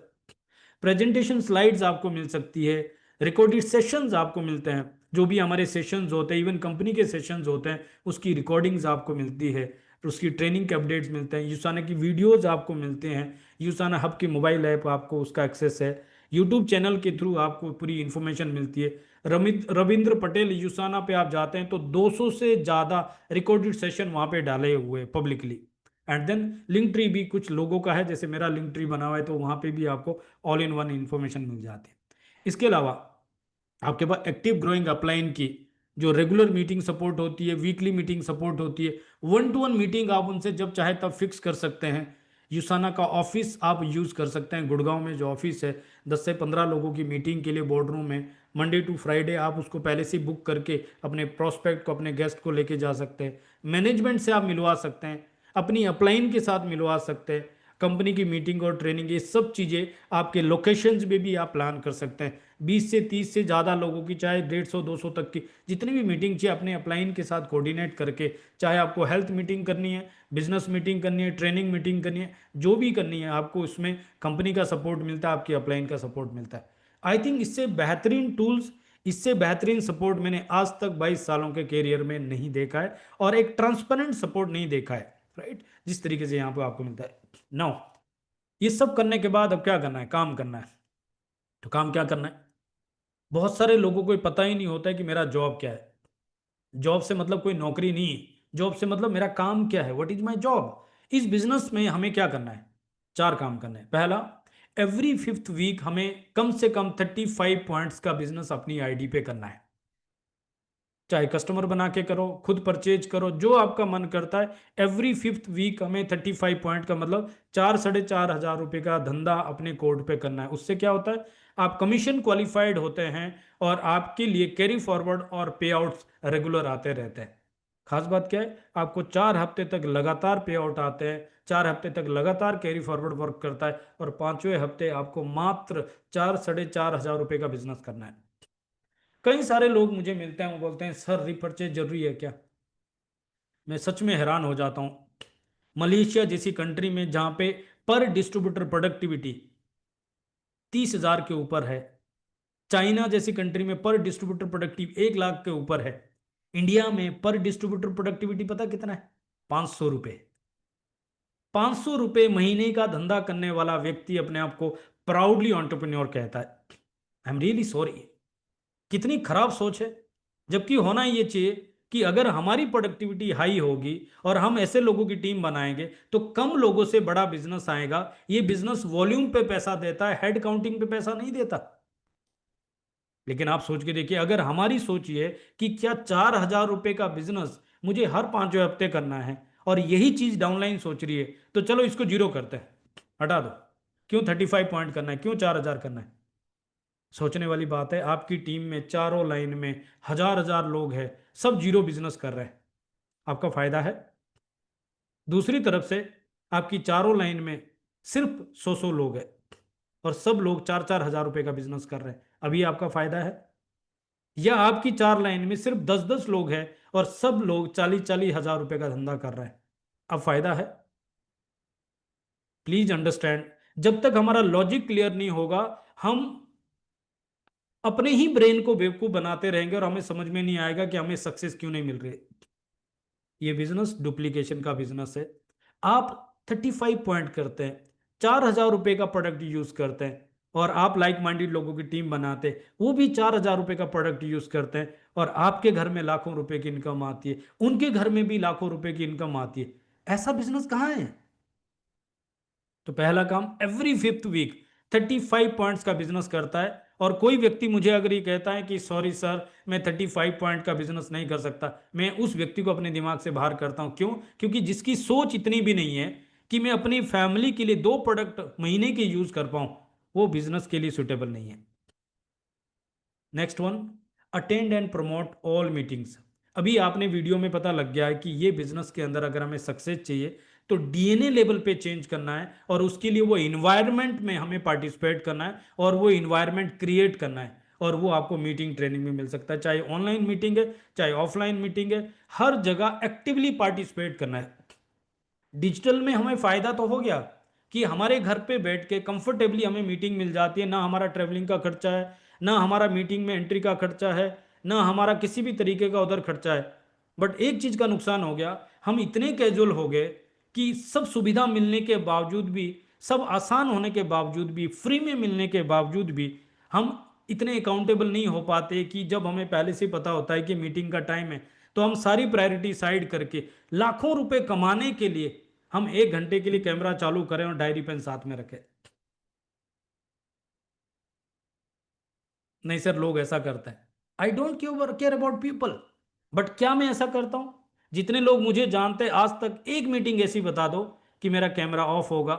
प्रेजेंटेशन स्लाइड्स आपको मिल सकती है, रिकॉर्डेड सेशंस आपको मिलते हैं, जो भी हमारे सेशंस होते हैं, इवन कंपनी के सेशंस होते हैं, उसकी रिकॉर्डिंग्स आपको मिलती है, उसकी ट्रेनिंग के अपडेट्स मिलते हैं, यूसाना की वीडियोस आपको मिलते हैं, यूसाना हब की मोबाइल ऐप आपको उसका एक्सेस है, यूट्यूब चैनल के थ्रू आपको पूरी इन्फॉर्मेशन मिलती है। रविंद्र पटेल यूसाना पे आप जाते हैं तो 200 से ज़्यादा रिकॉर्डेड सेशन वहाँ पे डाले हुए publicly. And then Linktree भी कुछ लोगों का है, जैसे मेरा लिंक ट्री बना हुआ है, तो वहाँ पे भी आपको ऑल इन वन इन्फॉर्मेशन मिल जाती है। इसके अलावा आपके पास एक्टिव ग्रोइंग अपलाइन की जो रेगुलर मीटिंग सपोर्ट होती है, वीकली मीटिंग सपोर्ट होती है, 1-to-1 मीटिंग आप उनसे जब चाहे तब फिक्स कर सकते हैं। यूसाना का ऑफिस आप यूज़ कर सकते हैं, गुड़गांव में जो ऑफिस है 10 से 15 लोगों की मीटिंग के लिए बोर्ड रूम में, मंडे टू फ्राइडे आप उसको पहले से बुक करके अपने प्रोस्पेक्ट को, अपने गेस्ट को लेके जा सकते हैं। मैनेजमेंट से आप मिलवा सकते हैं, अपनी अपलाइन के साथ मिलवा सकते हैं, कंपनी की मीटिंग और ट्रेनिंग, ये सब चीज़ें आपके लोकेशंस में भी आप प्लान कर सकते हैं, 20 से 30 से ज़्यादा लोगों की, चाहे 150 200 तक की जितनी भी मीटिंग चाहिए अपने अपलाइन के साथ कोऑर्डिनेट करके, चाहे आपको हेल्थ मीटिंग करनी है, बिजनेस मीटिंग करनी है, ट्रेनिंग मीटिंग करनी है, जो भी करनी है आपको, उसमें कंपनी का सपोर्ट मिलता है, आपकी अपलाइन का सपोर्ट मिलता है। आई थिंक इससे बेहतरीन टूल्स, इससे बेहतरीन सपोर्ट मैंने आज तक 22 सालों के कैरियर में नहीं देखा है, और एक ट्रांसपेरेंट सपोर्ट नहीं देखा है, राइट, जिस तरीके से यहाँ पे आपको मिलता है। नाउ ये सब करने के बाद अब क्या करना है? काम करना है। तो काम क्या करना है? बहुत सारे लोगों को पता ही नहीं होता है कि मेरा जॉब क्या है। जॉब से मतलब कोई नौकरी नहीं है, जॉब से मतलब मेरा काम क्या है, व्हाट इज माय जॉब। इस बिजनेस में हमें क्या करना है? 4 काम करना है। पहला, एवरी 5th वीक हमें कम से कम 35 पॉइंट्स का बिजनेस अपनी आईडी पे करना है। चाहे कस्टमर बना के करो, खुद परचेज करो, जो आपका मन करता है। एवरी 5th वीक हमें 35 पॉइंट का मतलब 4-4.5 हजार रुपये का धंधा अपने कोड पे करना है। उससे क्या होता है? आप कमीशन क्वालिफाइड होते हैं और आपके लिए कैरी फॉरवर्ड और पे आउट्स रेगुलर आते रहते हैं। खास बात क्या है? आपको 4 हफ्ते तक लगातार पे आउट आते हैं, 4 हफ्ते तक लगातार कैरी फॉरवर्ड वर्क करता है, और 5वें हफ्ते आपको मात्र 4-4.5 हजार रुपये का बिजनेस करना है। कई सारे लोग मुझे मिलते हैं, वो बोलते हैं सर रीपर्चेज जरूरी है क्या? मैं सच में हैरान हो जाता हूँ। मलेशिया जैसी कंट्री में जहाँ पे पर डिस्ट्रीब्यूटर प्रोडक्टिविटी 30,000 के ऊपर है, चाइना जैसी कंट्री में पर डिस्ट्रीब्यूटर प्रोडक्टिव 1 लाख के ऊपर है, इंडिया में पर डिस्ट्रीब्यूटर प्रोडक्टिविटी पता कितना है? 500 रुपये। 500 रुपये महीने का धंधा करने वाला व्यक्ति अपने आप को प्राउडली एंटरप्रेन्योर कहता है। I am really sorry. कितनी खराब सोच है। जबकि होना ये चाहिए कि अगर हमारी प्रोडक्टिविटी हाई होगी और हम ऐसे लोगों की टीम बनाएंगे तो कम लोगों से बड़ा बिजनेस आएगा। ये बिजनेस वॉल्यूम पे पैसा देता है, हेड काउंटिंग पे पैसा नहीं देता। लेकिन आप सोच के देखिए, अगर हमारी सोच ये कि क्या 4,000 रुपये का बिजनेस मुझे हर 5वें हफ्ते करना है, और यही चीज डाउनलाइन सोच रही है, तो चलो इसको जीरो करते हैं, हटा दो। क्यों 35 पॉइंट करना है? क्यों 4,000 करना है? सोचने वाली बात है। आपकी टीम में चारों लाइन में हजार हजार लोग हैं, सब जीरो बिजनेस कर रहे हैं, आपका फायदा है। दूसरी तरफ से आपकी चारों लाइन में सिर्फ 100 लोग हैं और सब लोग 4-4 हजार रुपए का बिजनेस कर रहे हैं, अभी आपका फायदा है। या आपकी 4 लाइन में सिर्फ 10-10 लोग हैं और सब लोग 40-40 हजार रुपए का धंधा कर रहे हैं, अब फायदा है। प्लीज अंडरस्टैंड, जब तक हमारा लॉजिक क्लियर नहीं होगा, हम अपने ही ब्रेन को बेवकूफ बनाते रहेंगे और हमें समझ में नहीं आएगा कि हमें सक्सेस क्यों नहीं मिल रही। ये बिजनेस डुप्लीकेशन का बिजनेस है। आप 35 पॉइंट करते हैं, 4,000 रुपए का प्रोडक्ट यूज करते हैं, और आप लाइक माइंडेड लोगों की टीम बनाते हैं, वो भी 4,000 रुपए का प्रोडक्ट यूज करते हैं, और आपके घर में लाखों रुपए की इनकम आती है, उनके घर में भी लाखों रुपए की इनकम आती है। ऐसा बिजनेस कहाँ है? तो पहला काम, एवरी 5th वीक 35 पॉइंट्स का बिजनेस करता है। और कोई व्यक्ति मुझे अगर ये कहता है कि सॉरी सर मैं 35 पॉइंट का बिजनेस नहीं कर सकता, मैं उस व्यक्ति को अपने दिमाग से बाहर करता हूं। क्यों? क्योंकि जिसकी सोच इतनी भी नहीं है कि मैं अपनी फैमिली के लिए 2 प्रोडक्ट महीने के यूज कर पाऊं, वो बिजनेस के लिए सुटेबल नहीं है। Next one, attend and promote all meetings. अभी आपने वीडियो में पता लग गया है कि ये बिजनेस के अंदर अगर हमें सक्सेस चाहिए तो डीएनए लेवल पे चेंज करना है, और उसके लिए वो इन्वायरमेंट में हमें पार्टिसिपेट करना है, और वो इन्वायरमेंट क्रिएट करना है। और वो आपको मीटिंग ट्रेनिंग में मिल सकता है, चाहे ऑनलाइन मीटिंग है चाहे ऑफलाइन मीटिंग है, हर जगह एक्टिवली पार्टिसिपेट करना है। डिजिटल में हमें फायदा तो हो गया कि हमारे घर पे बैठ के कंफर्टेबली हमें मीटिंग मिल जाती है, ना हमारा ट्रेवलिंग का खर्चा है, ना हमारा मीटिंग में एंट्री का खर्चा है, ना हमारा किसी भी तरीके का उधर खर्चा है। बट एक चीज का नुकसान हो गया, हम इतने कैजुअल हो गए कि सब सुविधा मिलने के बावजूद भी, सब आसान होने के बावजूद भी, फ्री में मिलने के बावजूद भी, हम इतने अकाउंटेबल नहीं हो पाते कि जब हमें पहले से पता होता है कि मीटिंग का टाइम है, तो हम सारी प्रायोरिटी साइड करके लाखों रुपए कमाने के लिए हम 1 घंटे के लिए कैमरा चालू करें और डायरी पेन साथ में रखें। नहीं सर, लोग ऐसा करते हैं। I don't care about people, but क्या मैं ऐसा करता हूं? जितने लोग मुझे जानते हैं, आज तक एक मीटिंग ऐसी बता दो कि मेरा कैमरा ऑफ होगा।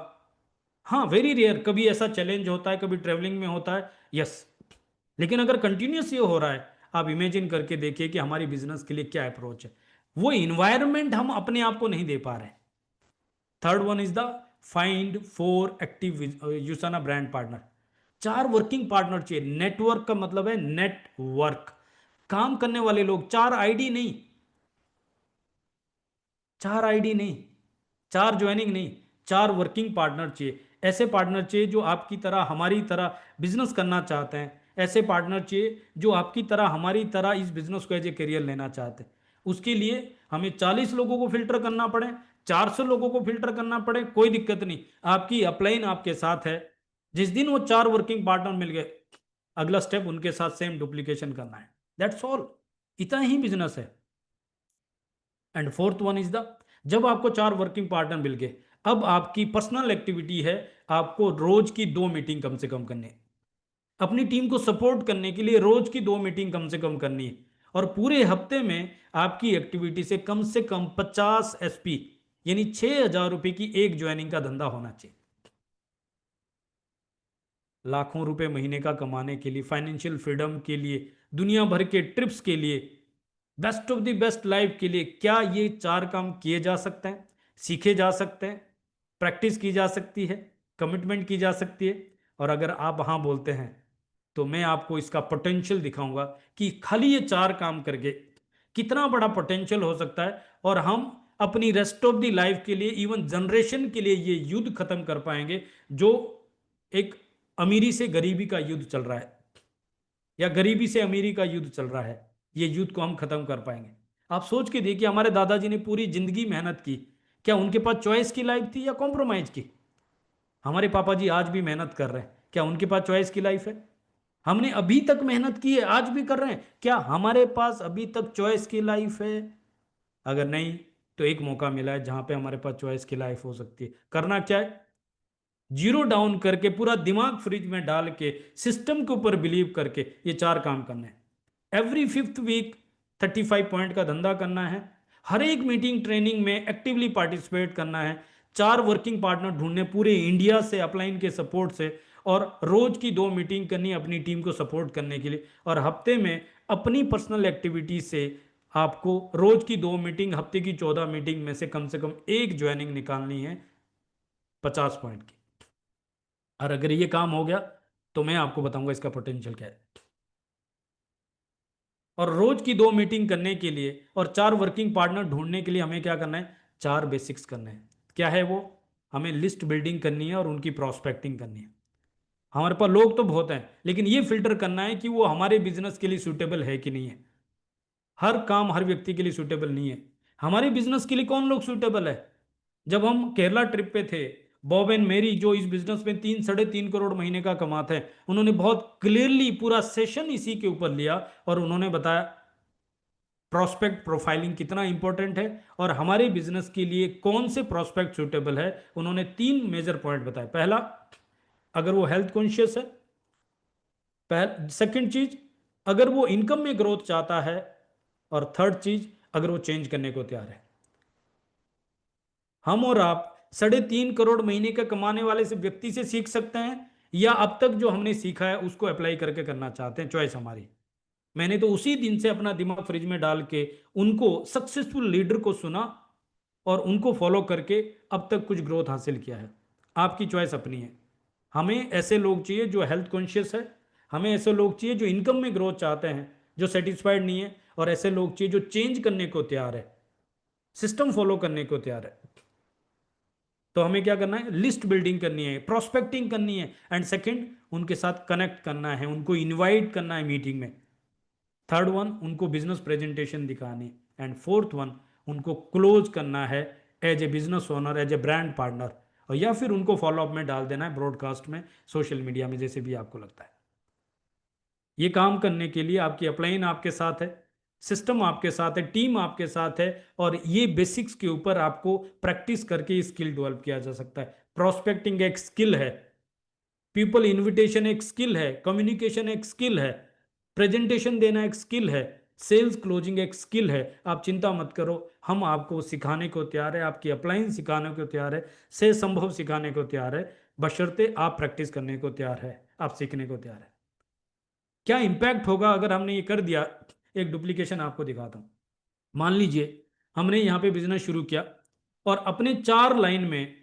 हाँ, वेरी रेयर, कभी ऐसा चैलेंज होता है, कभी ट्रेवलिंग में होता है, यस। लेकिन अगर कंटिन्यूस ये हो रहा है, आप इमेजिन करके देखिए कि हमारी बिजनेस के लिए क्या अप्रोच है। वो इन्वायरमेंट हम अपने आप को नहीं दे पा रहे। Third one is the find 4 active यूसाना brand partner. 4 working partner चाहिए। नेटवर्क का मतलब है नेटवर्क, काम करने वाले लोग, 4 आईडी नहीं, 4 आईडी नहीं, 4 ज्वाइनिंग नहीं, 4 वर्किंग पार्टनर चाहिए। ऐसे पार्टनर चाहिए जो आपकी तरह हमारी तरह बिजनेस करना चाहते हैं। ऐसे पार्टनर चाहिए जो आपकी तरह हमारी तरह इस बिजनेस को एज ए करियर लेना चाहते हैं। उसके लिए हमें 40 लोगों को फिल्टर करना पड़े, 400 लोगों को फिल्टर करना पड़े, कोई दिक्कत नहीं। आपकी अपलाइन आपके साथ है। जिस दिन वो 4 वर्किंग पार्टनर मिल गए, अगला स्टेप उनके साथ सेम डुप्लीकेशन करना है। दैट्स ऑल, इतना ही बिजनेस है। And fourth one is the, जब आपको 4 वर्किंग पार्टनर मिल गए, अब आपकी पर्सनल एक्टिविटी है, आपको रोज की 2 मीटिंग कम से कम करनी है। अपनी टीम को सपोर्ट करने के लिए रोज की 2 मीटिंग कम से कम करनी है। और पूरे हफ्ते में आपकी एक्टिविटी से कम 50 एसपी यानी 6,000 रुपए की एक ज्वाइनिंग का धंधा होना चाहिए। लाखों रुपए महीने का कमाने के लिए, फाइनेंशियल फ्रीडम के लिए, दुनिया भर के ट्रिप्स के लिए, best of the best life के लिए, क्या ये 4 काम किए जा सकते हैं, सीखे जा सकते हैं, प्रैक्टिस की जा सकती है, कमिटमेंट की जा सकती है? और अगर आप हाँ बोलते हैं तो मैं आपको इसका पोटेंशियल दिखाऊंगा कि खाली ये 4 काम करके कितना बड़ा पोटेंशियल हो सकता है। और हम अपनी रेस्ट ऑफ द लाइफ के लिए, इवन जनरेशन के लिए ये युद्ध खत्म कर पाएंगे जो एक अमीरी से गरीबी का युद्ध चल रहा है, या गरीबी से अमीरी का युद्ध चल रहा है। ये युद्ध को हम खत्म कर पाएंगे। आप सोच के देखिए, हमारे दादाजी ने पूरी जिंदगी मेहनत की, क्या उनके पास चॉइस की लाइफ थी या कॉम्प्रोमाइज की? हमारे पापा जी आज भी मेहनत कर रहे हैं, क्या उनके पास चॉइस की लाइफ है? हमने अभी तक मेहनत की है, आज भी कर रहे हैं, क्या हमारे पास अभी तक चॉइस की लाइफ है? अगर नहीं तो एक मौका मिला है जहां पे हमारे पास चॉइस की लाइफ हो सकती है। करना क्या है? जीरो डाउन करके, पूरा दिमाग फ्रिज में डाल के, सिस्टम के ऊपर बिलीव करके ये 4 काम करने हैं। एवरी 5th वीक 35 पॉइंट का धंधा करना है। हर एक मीटिंग ट्रेनिंग में एक्टिवली पार्टिसिपेट करना है। 4 वर्किंग पार्टनर ढूंढने पूरे इंडिया से, अपलाइन के सपोर्ट से, और रोज की 2 मीटिंग करनी अपनी टीम को सपोर्ट करने के लिए। और हफ्ते में अपनी पर्सनल एक्टिविटी से आपको रोज की 2 मीटिंग, हफ्ते की 14 मीटिंग में से कम एक ज्वाइनिंग निकालनी है 50 पॉइंट की। और अगर ये काम हो गया तो मैं आपको बताऊंगा इसका पोटेंशियल क्या है। और रोज की 2 मीटिंग करने के लिए और 4 वर्किंग पार्टनर ढूंढने के लिए हमें क्या करना है? 4 बेसिक्स करने हैं। क्या है वो? हमें लिस्ट बिल्डिंग करनी है और उनकी प्रोस्पेक्टिंग करनी है। हमारे पास लोग तो बहुत हैं, लेकिन ये फिल्टर करना है कि वो हमारे बिजनेस के लिए सूटेबल है कि नहीं है। हर काम हर व्यक्ति के लिए सूटेबल नहीं है। हमारे बिजनेस के लिए कौन लोग सूटेबल है? जब हम केरला ट्रिप पे थे, बॉब एंड मेरी जो इस बिजनेस में 3-3.5 करोड़ महीने का कमाते हैं, उन्होंने बहुत क्लियरली पूरा सेशन इसी के ऊपर लिया और उन्होंने बताया प्रोस्पेक्ट प्रोफाइलिंग कितना इंपॉर्टेंट है और हमारे बिजनेस के लिए कौन से प्रोस्पेक्ट सूटेबल है। उन्होंने 3 मेजर पॉइंट बताए। पहला, अगर वो हेल्थ कॉन्शियस है। सेकंड चीज, अगर वो इनकम में ग्रोथ चाहता है। और थर्ड चीज, अगर वो चेंज करने को तैयार है। हम और आप 3.5 करोड़ महीने का कमाने वाले से व्यक्ति से सीख सकते हैं, या अब तक जो हमने सीखा है उसको अप्लाई करके करना चाहते हैं, चॉइस हमारी। मैंने तो उसी दिन से अपना दिमाग फ्रिज में डाल के उनको, सक्सेसफुल लीडर को सुना और उनको फॉलो करके अब तक कुछ ग्रोथ हासिल किया है। आपकी चॉइस अपनी है। हमें ऐसे लोग चाहिए जो हेल्थ कॉन्शियस है, हमें ऐसे लोग चाहिए जो इनकम में ग्रोथ चाहते हैं, जो सेटिस्फाइड नहीं है, और ऐसे लोग चाहिए जो चेंज करने को तैयार है, सिस्टम फॉलो करने को तैयार है। तो हमें क्या करना है? लिस्ट बिल्डिंग करनी है, प्रोस्पेक्टिंग करनी है, एंड सेकंड, उनके साथ कनेक्ट करना है, उनको इनवाइट करना है मीटिंग में। थर्ड वन, उनको बिजनेस प्रेजेंटेशन दिखानी, एंड फोर्थ वन, उनको क्लोज करना है as a business owner, as a brand partner, और या फिर उनको फॉलोअप में डाल देना है, ब्रॉडकास्ट में, सोशल मीडिया में, जैसे भी आपको लगता है। ये काम करने के लिए आपकी अपलाइन आपके साथ है, सिस्टम आपके साथ है, टीम आपके साथ है, और ये बेसिक्स के ऊपर आपको प्रैक्टिस करके स्किल डेवलप किया जा सकता है। प्रोस्पेक्टिंग एक स्किल है, पीपल इनविटेशन एक स्किल है, कम्युनिकेशन एक स्किल है, प्रेजेंटेशन देना एक स्किल है, सेल्स क्लोजिंग एक स्किल है। आप चिंता मत करो, हम आपको सिखाने को तैयार है, आपकी अपलाइन सिखाने को तैयार है, से संभव सिखाने को तैयार है, बशर्ते आप प्रैक्टिस करने को तैयार है, आप सीखने को तैयार है। क्या इंपैक्ट होगा अगर हमने ये कर दिया? एक डुप्लीकेशन आपको दिखाता हूं। मान लीजिए हमने यहां पे बिजनेस शुरू किया और अपने 4 लाइन में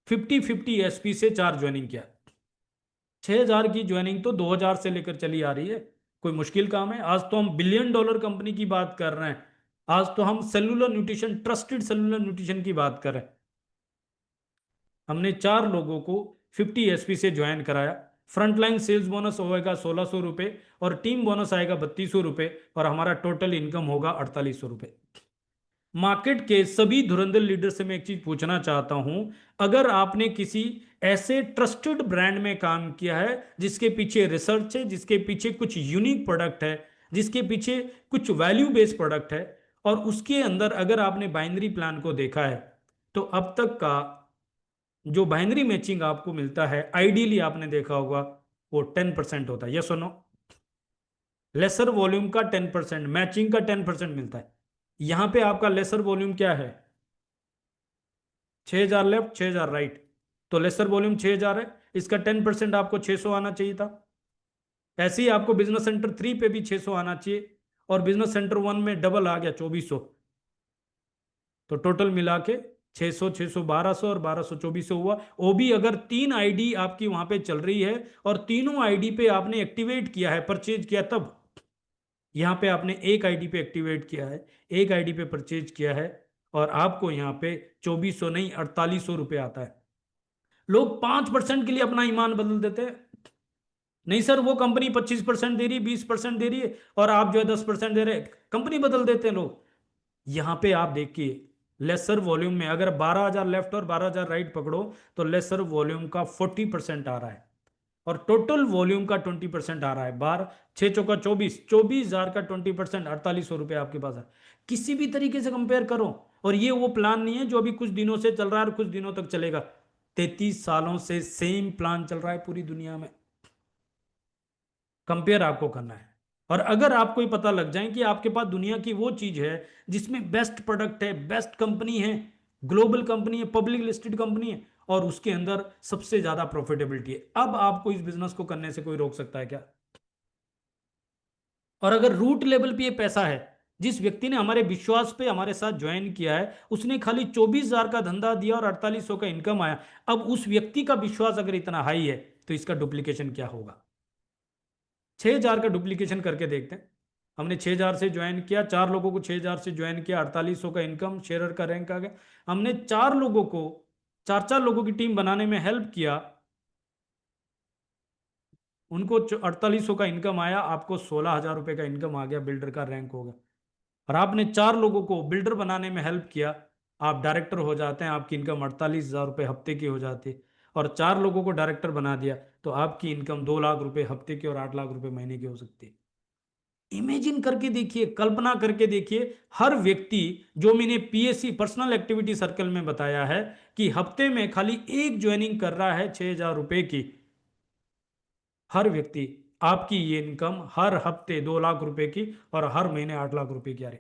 50-50 एसपी से 4 ज्वाइनिंग किया। 6,000 की ज्वाइनिंग तो 2000 से लेकर चली आ रही है। कोई मुश्किल काम है? आज तो हम $1 बिलियन कंपनी की बात कर रहे हैं। आज तो हम cellular nutrition, trusted cellular nutrition की बात कर रहे हैं। हमने 4 लोगों को 50 एसपी से ज्वाइन कराया। फ्रंटलाइन सेल्स बोनस होगा 1600 रुपये और टीम बोनस आएगा 3200 रुपये और हमारा टोटल इनकम होगा 4800 रुपये। मार्केट के सभी धुरंधर लीडर से मैं एक चीज पूछना चाहता हूं, अगर आपने किसी ऐसे ट्रस्टेड ब्रांड में काम किया है जिसके पीछे रिसर्च है, जिसके पीछे कुछ यूनिक प्रोडक्ट है, जिसके पीछे कुछ वैल्यू बेस्ड प्रोडक्ट है, और उसके अंदर अगर आपने बाइनरी प्लान को देखा है, तो अब तक का जो बाइनरी मैचिंग आपको मिलता है आइडियली आपने देखा होगा वो 10% होता है। यस और नो? लेसर वॉल्यूम का 10%, मैचिंग का 10% मिलता है। यहां पे आपका लेसर वॉल्यूम क्या है? 6,000 लेफ्ट, 6,000 राइट, तो लेसर वॉल्यूम 6,000 है, इसका 10% आपको 600 आना चाहिए था। ऐसे ही आपको बिजनेस सेंटर 3 पे भी 600 आना चाहिए और बिजनेस सेंटर 1 में डबल आ गया 2400, तो टोटल मिला के 600, 600, 1200 और 1200 2400 हुआ। वो भी अगर 3 आईडी आपकी वहां पे चल रही है और तीनों आईडी पे आपने एक्टिवेट किया है, परचेज किया, तब यहां पे आपने एक आईडी पे एक्टिवेट किया है, एक आईडी पे परचेज किया है और आपको यहां पे 2400 नहीं 4800 रुपये आता है। लोग 5% के लिए अपना ईमान बदल देते हैं। नहीं सर, वो कंपनी 25% दे रही है, 20% दे रही है और आप जो है 10% दे रहे हैं, कंपनी बदल देते हैं लोग। यहां पे आप देखिए लेसर वॉल्यूम में अगर 12,000 लेफ्ट और 12,000 राइट पकड़ो तो लेसर वॉल्यूम का 40% आ रहा है और टोटल वॉल्यूम का 20% आ रहा है। 12 6 चौका 24, 24,000 का 20% 4800 रुपये आपके पास है। किसी भी तरीके से कंपेयर करो, और ये वो प्लान नहीं है जो अभी कुछ दिनों से चल रहा है और कुछ दिनों तक चलेगा। 33 सालों से सेम प्लान चल रहा है पूरी दुनिया में। कंपेयर आपको करना है, और अगर आपको ये पता लग जाए कि आपके पास दुनिया की वो चीज है जिसमें बेस्ट प्रोडक्ट है, बेस्ट कंपनी है, ग्लोबल कंपनी है, पब्लिक लिस्टेड कंपनी है और उसके अंदर सबसे ज्यादा प्रॉफिटेबिलिटी है, अब आपको इस बिजनेस को करने से कोई रोक सकता है क्या? और अगर रूट लेवल पे ये पैसा है, जिस व्यक्ति ने हमारे विश्वास पे हमारे साथ ज्वाइन किया है, उसने खाली 24,000 का धंधा दिया और 4800 का इनकम आया, अब उस व्यक्ति का विश्वास अगर इतना हाई है तो इसका डुप्लीकेशन क्या होगा? 6,000 का डुप्लीकेशन करके देखते हैं। हमने 6,000 से ज्वाइन किया, 4 लोगों को 6,000 से ज्वाइन किया, 4800 का इनकम, शेयर का रैंक आ गया। हमने 4 लोगों को 4 लोगों की टीम बनाने में हेल्प किया, उनको 4800 का इनकम आया, आपको 16,000 रुपये का इनकम आ गया, बिल्डर का रैंक हो गया। और आपने 4 लोगों को बिल्डर बनाने में हेल्प किया, आप डायरेक्टर हो जाते हैं, आपकी इनकम 48,000 रुपये हफ्ते की हो जाती है। और 4 लोगों को डायरेक्टर बना दिया तो आपकी इनकम 2 लाख रुपए हफ्ते की और 8 लाख रुपए महीने की हो सकती है। इमेजिन करके देखिए, कल्पना करके देखिए, हर व्यक्ति, जो मैंने पीएससी पर्सनल एक्टिविटी सर्कल में बताया है कि हफ्ते में खाली एक ज्वाइनिंग कर रहा है 6,000 रुपए की, हर व्यक्ति, आपकी ये इनकम हर हफ्ते 2 लाख रुपए की और हर महीने 8 लाख रुपए की आ रही।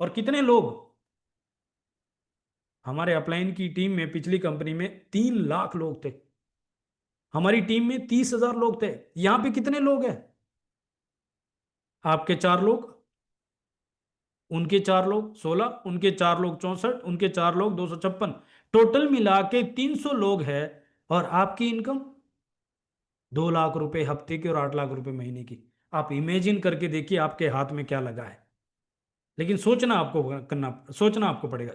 और कितने लोग हमारे अपलाइन की टीम में, पिछली कंपनी में 3 लाख लोग थे, हमारी टीम में 30,000 लोग थे, यहां पे कितने लोग हैं? आपके 4 लोग, उनके 4 लोग 16, उनके 4 लोग 64, उनके 4 लोग 256, टोटल मिला के 300 लोग हैं और आपकी इनकम 2 लाख रुपए हफ्ते की और 8 लाख रुपए महीने की। आप इमेजिन करके देखिए आपके हाथ में क्या लगा है। लेकिन सोचना आपको करना, सोचना आपको पड़ेगा,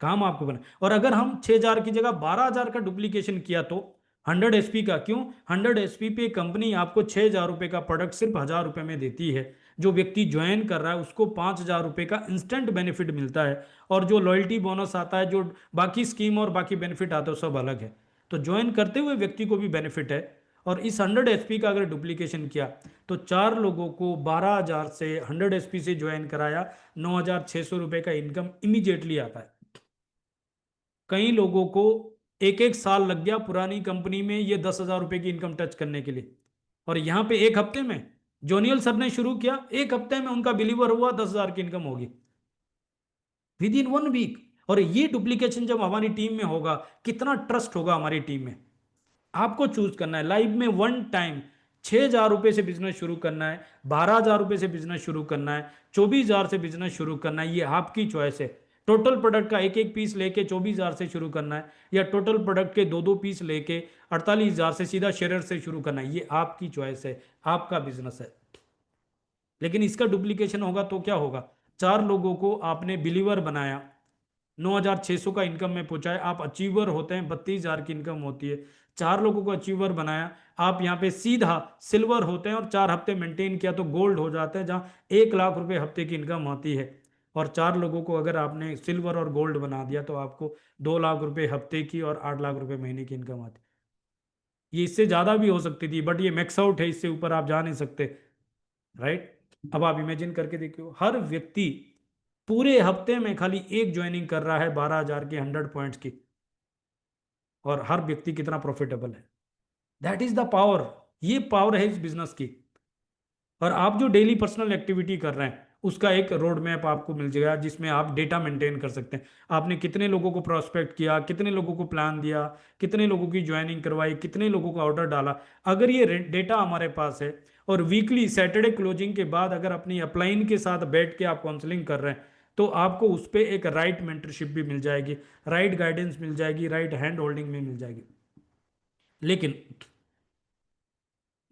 काम आपको करना। और अगर हम 6,000 की जगह 12,000 का डुप्लीकेशन किया तो 100 एसपी का, क्यों 100 एसपी पे कंपनी आपको 6,000 रुपए का प्रोडक्ट सिर्फ 1,000 रुपए में देती है। जो व्यक्ति ज्वाइन कर रहा है उसको 5,000 रुपए का इंस्टेंट बेनिफिट मिलता है, और जो लॉयल्टी बोनस आता है, जो बाकी स्कीम और बाकी बेनिफिट आता है, सब अलग है। तो ज्वाइन करते हुए व्यक्ति को भी बेनिफिट है। और इस 100 एसपी का अगर डुप्लीकेशन किया तो 4 लोगों को 12,000 से 100 एसपी से ज्वाइन कराया, 9,600 रुपए का इनकम इमीडिएटली आता है। कई लोगों को 1-1 साल लग गया पुरानी कंपनी में ये 10,000 रुपए की इनकम टच करने के लिए, और यहां पे 1 हफ्ते में जोनियल सर ने शुरू किया, 1 हफ्ते में उनका बिलीवर हुआ, 10,000 की इनकम होगी विद इन 1 वीक। और ये डुप्लीकेशन जब हमारी टीम में होगा, कितना ट्रस्ट होगा हमारी टीम में। आपको चूज करना है लाइफ में 1 टाइम, 6,000 रुपए से बिजनेस शुरू करना है, 12,000 रुपए से बिजनेस शुरू करना है, 24,000 से बिजनेस शुरू करना है, ये आपकी चॉइस है। टोटल प्रोडक्ट का एक एक पीस लेके 24,000 से शुरू करना है, या टोटल प्रोडक्ट के दो दो पीस लेके 48,000 से सीधा शेयर से शुरू करना है, ये आपकी चॉइस है, आपका बिजनेस है। लेकिन इसका डुप्लीकेशन होगा तो क्या होगा? 4 लोगों को आपने बिलीवर बनाया, 9,600 का इनकम में पहुंचाए, आप अचीवर होते हैं, 32,000 की इनकम होती है। 4 लोगों को अचीवर बनाया, आप यहाँ पे सीधा सिल्वर होते हैं और 4 हफ्ते मेंटेन किया तो गोल्ड हो जाता है, जहाँ 1 लाख रुपए हफ्ते की इनकम आती है। और 4 लोगों को अगर आपने सिल्वर और गोल्ड बना दिया तो आपको 2 लाख रुपए हफ्ते की और 8 लाख रुपए महीने की इनकम आती है। ये इससे ज़्यादा भी हो सकती थी, बट ये मैक्स आउट है, इससे ऊपर आप जा नहीं सकते, राइट? अब आप इमेजिन करके देखिए, हर व्यक्ति पूरे हफ्ते में खाली एक ज्वाइनिंग कर रहा है 12,000 की, 100 पॉइंट्स की, और हर व्यक्ति कितना प्रॉफिटेबल है। दैट इज द पावर, ये पावर है इस बिजनेस की। और आप जो डेली पर्सनल एक्टिविटी कर रहे हैं उसका एक रोड मैप आपको मिल जाएगा, जिसमें आप डेटा मेंटेन कर सकते हैं। आपने कितने लोगों को प्रोस्पेक्ट किया, कितने लोगों को प्लान दिया, कितने लोगों की ज्वाइनिंग करवाई, कितने लोगों को ऑर्डर डाला। अगर ये डेटा हमारे पास है और वीकली सैटरडे क्लोजिंग के बाद अगर अपनी अपलाइन के साथ बैठ के आप काउंसलिंग कर रहे हैं तो आपको उस पर एक राइट मेंटरशिप भी मिल जाएगी, राइट गाइडेंस मिल जाएगी, राइट हैंड होल्डिंग में मिल जाएगी। लेकिन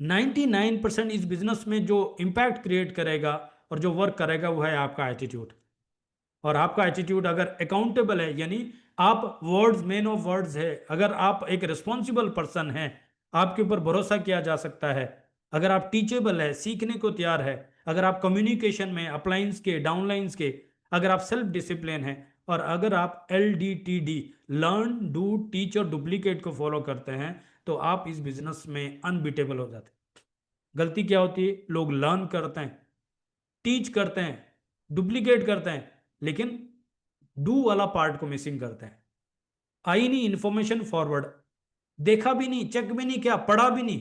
99% इस बिजनेस में जो इम्पैक्ट क्रिएट करेगा और जो वर्क करेगा वो है आपका एटीट्यूड। और आपका एटीट्यूड अगर अकाउंटेबल है, यानी आप वर्ड्स, मैन ऑफ वर्ड्स है, अगर आप एक रिस्पॉन्सिबल पर्सन है, आपके ऊपर भरोसा किया जा सकता है, अगर आप टीचेबल है, सीखने को तैयार है, अगर आप कम्युनिकेशन में अपलाइंस के, डाउनलाइंस के, अगर आप सेल्फ डिसिप्लिन है, और अगर आप LDTD, लर्न, डू, टीच और डुप्लीकेट को फॉलो करते हैं तो आप इस बिजनेस में अनबीटेबल हो जाते हैं। गलती क्या होती है? लोग लर्न करते हैं, टीच करते हैं, डुप्लीकेट करते हैं, लेकिन डू वाला पार्ट को मिसिंग करते हैं। आई नहीं इन्फॉर्मेशन फॉरवर्ड, देखा भी नहीं, चेक भी नहीं किया, पढ़ा भी नहीं,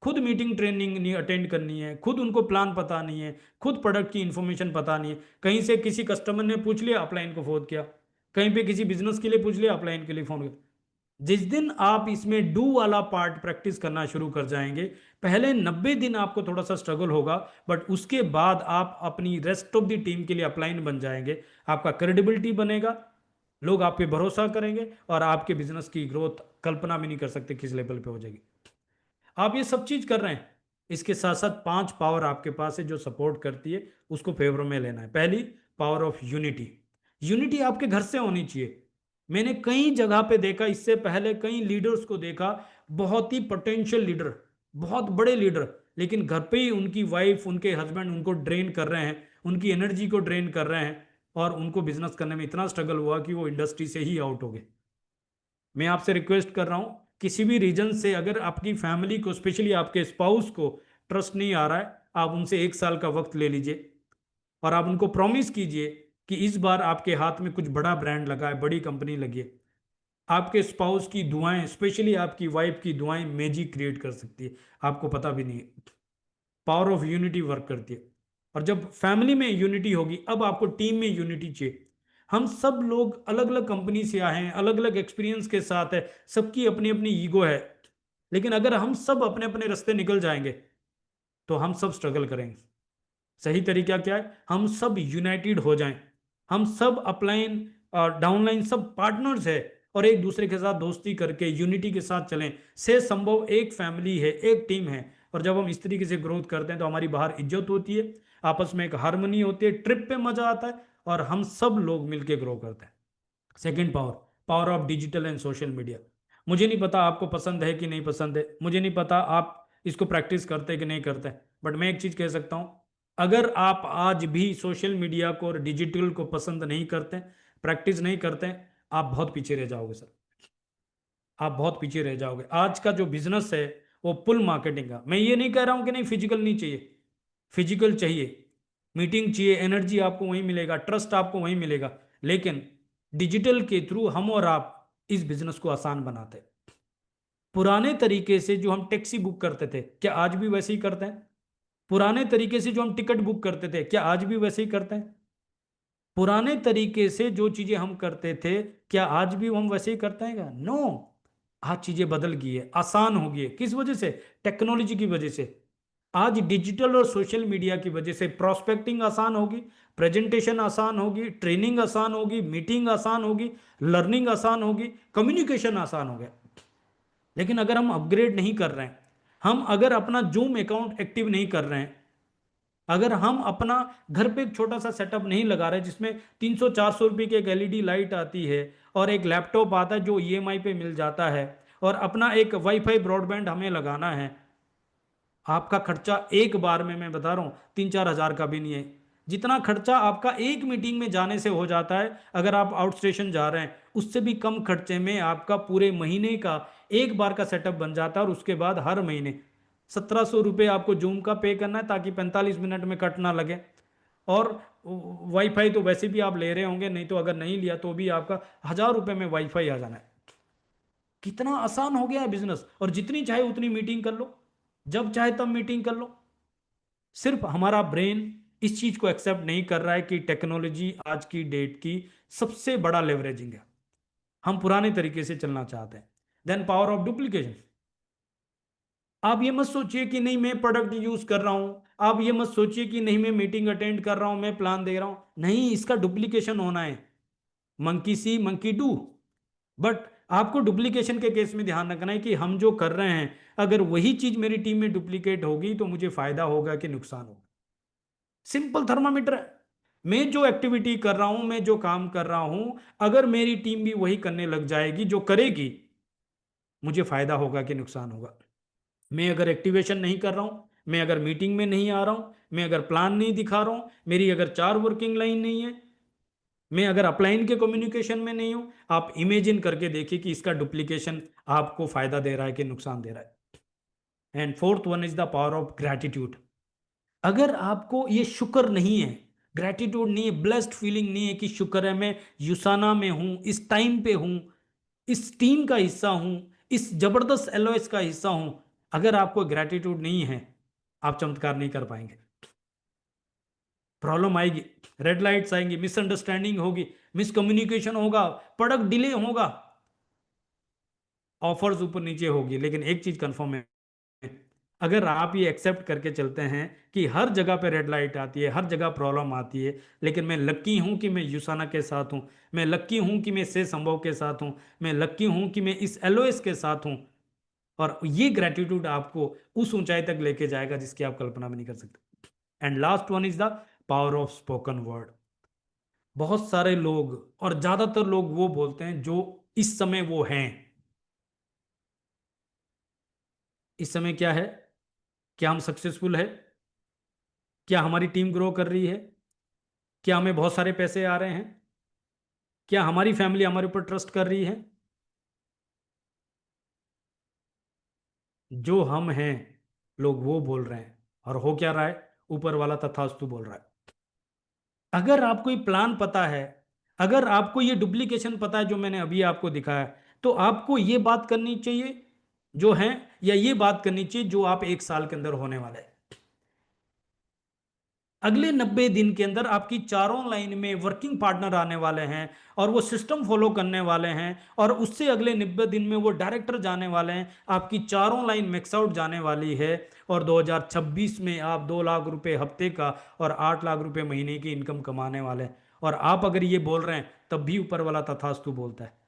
खुद मीटिंग ट्रेनिंग नहीं अटेंड करनी है, खुद उनको प्लान पता नहीं है, खुद प्रोडक्ट की इन्फॉर्मेशन पता नहीं है। कहीं से किसी कस्टमर ने पूछ लिया, अपलाइन को फोन किया, कहीं पे किसी बिजनेस के लिए पूछ लिया, अपलाइन के लिए फोन किया। जिस दिन आप इसमें डू वाला पार्ट प्रैक्टिस करना शुरू कर जाएंगे, पहले 90 दिन आपको थोड़ा सा स्ट्रगल होगा, बट उसके बाद आप अपनी रेस्ट ऑफ द टीम के लिए अपलाइन बन जाएंगे, आपका क्रेडिबिलिटी बनेगा, लोग आप पे भरोसा करेंगे और आपके बिजनेस की ग्रोथ कल्पना भी नहीं कर सकते किस लेवल पे हो जाएगी। आप ये सब चीज कर रहे हैं, इसके साथ साथ 5 पावर आपके पास है जो सपोर्ट करती है, उसको फेवर में लेना है। पहली, पावर ऑफ यूनिटी। यूनिटी आपके घर से होनी चाहिए। मैंने कई जगह पे देखा, इससे पहले कई लीडर्स को देखा, बहुत ही पोटेंशियल लीडर, बहुत बड़े लीडर, लेकिन घर पे ही उनकी वाइफ, उनके हस्बैंड उनको ड्रेन कर रहे हैं, उनकी एनर्जी को ड्रेन कर रहे हैं, और उनको बिजनेस करने में इतना स्ट्रगल हुआ कि वो इंडस्ट्री से ही आउट हो गए। मैं आपसे रिक्वेस्ट कर रहा हूं, किसी भी रीजन से अगर आपकी फैमिली को, स्पेशली आपके स्पाउस को ट्रस्ट नहीं आ रहा है, आप उनसे 1 साल का वक्त ले लीजिए और आप उनको प्रॉमिस कीजिए कि इस बार आपके हाथ में कुछ बड़ा ब्रांड लगा है, बड़ी कंपनी लगी है। आपके स्पाउस की दुआएं, स्पेशली आपकी वाइफ की दुआएं मैजिक क्रिएट कर सकती है, आपको पता भी नहीं है। पावर ऑफ यूनिटी वर्क करती है। और जब फैमिली में यूनिटी होगी, अब आपको टीम में यूनिटी चाहिए। हम सब लोग अलग अलग कंपनी से आए हैं, अलग अलग एक्सपीरियंस के साथ है, सबकी अपनी अपनी ईगो है, लेकिन अगर हम सब अपने अपने रास्ते निकल जाएंगे तो हम सब स्ट्रगल करेंगे। सही तरीका क्या है? हम सब यूनाइटेड हो जाएं, हम सब अपलाइन और डाउनलाइन सब पार्टनर्स है, और एक दूसरे के साथ दोस्ती करके यूनिटी के साथ चलें। से संभव एक फैमिली है, एक टीम है, और जब हम इस तरीके से ग्रोथ करते हैं तो हमारी बाहर इज्जत होती है, आपस में एक हार्मनी होती है, ट्रिप पे मजा आता है, और हम सब लोग मिलके ग्रो करते हैं। Second power, power of digital and social media. मुझे नहीं पता आपको पसंद है कि नहीं पसंद है, मुझे नहीं पता आप इसको प्रैक्टिस करते हैं कि नहीं करते, बट मैं एक चीज कह सकता हूं, अगर आप आज भी सोशल मीडिया को और डिजिटल को पसंद नहीं करते, प्रैक्टिस नहीं करते, आप बहुत पीछे रह जाओगे सर, आप बहुत पीछे रह जाओगे। आज का जो बिजनेस है वो पुल मार्केटिंग का। मैं ये नहीं कह रहा हूं कि नहीं फिजिकल नहीं चाहिए, फिजिकल चाहिए, मीटिंग चाहिए, एनर्जी आपको वहीं मिलेगा, ट्रस्ट आपको वहीं मिलेगा, लेकिन डिजिटल के थ्रू हम और आप इस बिजनेस को आसान बनाते हैं। पुराने तरीके से जो हम टैक्सी बुक करते थे, क्या आज भी वैसे ही करते हैं? पुराने तरीके से जो हम टिकट बुक करते थे, क्या आज भी वैसे ही करते हैं? पुराने तरीके से जो चीजें हम करते थे, क्या आज भी हम वैसे ही करते हैं? नो, आज चीजें बदल गई है, आसान हो गई है। किस वजह से? टेक्नोलॉजी की वजह से। आज डिजिटल और सोशल मीडिया की वजह से प्रॉस्पेक्टिंग आसान होगी, प्रेजेंटेशन आसान होगी, ट्रेनिंग आसान होगी, मीटिंग आसान होगी, लर्निंग आसान होगी, कम्युनिकेशन आसान हो गया। लेकिन अगर हम अपग्रेड नहीं कर रहे हैं, हम अगर अपना जूम अकाउंट एक्टिव नहीं कर रहे हैं, अगर हम अपना घर पे एक छोटा सा सेटअप नहीं लगा रहे जिसमें 300-400 रुपए की एक एलईडी लाइट आती है और एक लैपटॉप आता है जो ईएमआई पे मिल जाता है, और अपना एक वाईफाई ब्रॉडबैंड हमें लगाना है, आपका खर्चा एक बार में मैं बता रहा हूँ 3-4 हज़ार का भी नहीं है। जितना खर्चा आपका एक मीटिंग में जाने से हो जाता है अगर आप आउट स्टेशन जा रहे हैं, उससे भी कम खर्चे में आपका पूरे महीने का एक बार का सेटअप बन जाता है। और उसके बाद हर महीने 1700 रुपये आपको जूम का पे करना है ताकि 45 मिनट में कट ना लगे। और वाईफाई तो वैसे भी आप ले रहे होंगे, नहीं तो अगर नहीं लिया तो भी आपका 1000 रुपये में वाईफाई आ जाना है। कितना आसान हो गया है बिजनेस। और जितनी चाहे उतनी मीटिंग कर लो, जब चाहे तब मीटिंग कर लो। सिर्फ हमारा ब्रेन इस चीज को एक्सेप्ट नहीं कर रहा है कि टेक्नोलॉजी आज की डेट की सबसे बड़ा लेवरेजिंग है। हम पुराने तरीके से चलना चाहते हैं। Then power of duplication. आप ये मत सोचिए कि नहीं मैं प्रोडक्ट यूज कर रहा हूं, आप ये मत सोचिए कि नहीं मैं मीटिंग अटेंड कर रहा हूं, मैं प्लान दे रहा हूं, नहीं, इसका डुप्लीकेशन होना है। Monkey C monkey do. But आपको डुप्लीकेशन के केस में ध्यान रखना है कि हम जो कर रहे हैं अगर वही चीज मेरी टीम में डुप्लीकेट होगी तो मुझे फायदा होगा कि नुकसान होगा। सिंपल थर्मामीटर है। मैं जो एक्टिविटी कर रहा हूं, मैं जो काम कर रहा हूं, अगर मेरी टीम भी वही करने लग जाएगी जो करेगी, मुझे फायदा होगा कि नुकसान होगा। मैं अगर एक्टिवेशन नहीं कर रहा हूं, मैं अगर मीटिंग में नहीं आ रहा हूं, मैं अगर प्लान नहीं दिखा रहा हूं, मेरी अगर 4 वर्किंग लाइन नहीं है, मैं अगर अपलाइन के कम्युनिकेशन में नहीं हूं, आप इमेजिन करके देखिए कि इसका डुप्लीकेशन आपको फायदा दे रहा है कि नुकसान दे रहा है। And fourth one is the power of gratitude. अगर आपको ये शुक्र नहीं है, ग्रैटिट्यूड नहीं है, ब्लेस्ड फीलिंग नहीं है कि शुक्र है मैं यूसाना में हूं, इस टाइम पे हूं, इस टीम का हिस्सा हूं, इस जबरदस्त एलओएस का हिस्सा हूं, अगर आपको ग्रैटिट्यूड नहीं है आप चमत्कार नहीं कर पाएंगे। प्रॉब्लम आएगी, रेड लाइट्स आएंगी, मिसअंडरस्टैंडिंग होगी, मिसकम्युनिकेशन होगा, प्रोडक्ट डिले होगा, ऑफर्स ऊपर नीचे होगी। लेकिन एक चीज कंफर्म है, अगर आप ये एक्सेप्ट करके चलते हैं कि हर जगह पे रेड लाइट आती है, हर जगह प्रॉब्लम आती है, लेकिन मैं लक्की हूं कि मैं यूसाना के साथ हूं, मैं लक्की हूं कि मैं से संभव के साथ हूं, मैं लक्की हूं कि मैं इस एलओएस के साथ हूं, और ये ग्रेटिट्यूड आपको उस ऊंचाई तक लेके जाएगा जिसकी आप कल्पना भी नहीं कर सकते। And last one is the power of spoken word. बहुत सारे लोग और ज्यादातर लोग वो बोलते हैं जो इस समय वो हैं। इस समय क्या है? क्या हम सक्सेसफुल है? क्या हमारी टीम ग्रो कर रही है? क्या हमें बहुत सारे पैसे आ रहे हैं? क्या हमारी फैमिली हमारे ऊपर ट्रस्ट कर रही है? जो हम हैं लोग वो बोल रहे हैं, और हो क्या रहा है? ऊपर वाला तथास्तु बोल रहा है। अगर आपको ये प्लान पता है, अगर आपको ये डुप्लीकेशन पता है जो मैंने अभी आपको दिखाया, तो आपको ये बात करनी चाहिए जो है, या ये बात करनी चाहिए जो आप 1 साल के अंदर होने वाला है। अगले 90 दिन के अंदर आपकी चारों लाइन में वर्किंग पार्टनर आने वाले हैं और वो सिस्टम फॉलो करने वाले हैं, और उससे अगले 90 दिन में वो डायरेक्टर जाने वाले हैं। आपकी चारों लाइन मैक्स आउट जाने वाली है, और 2026 में आप 2 लाख रुपए हफ्ते का और 8 लाख रुपए महीने की इनकम कमाने वाले हैं। और आप अगर ये बोल रहे हैं तब भी ऊपर वाला तथास्तु बोलता है।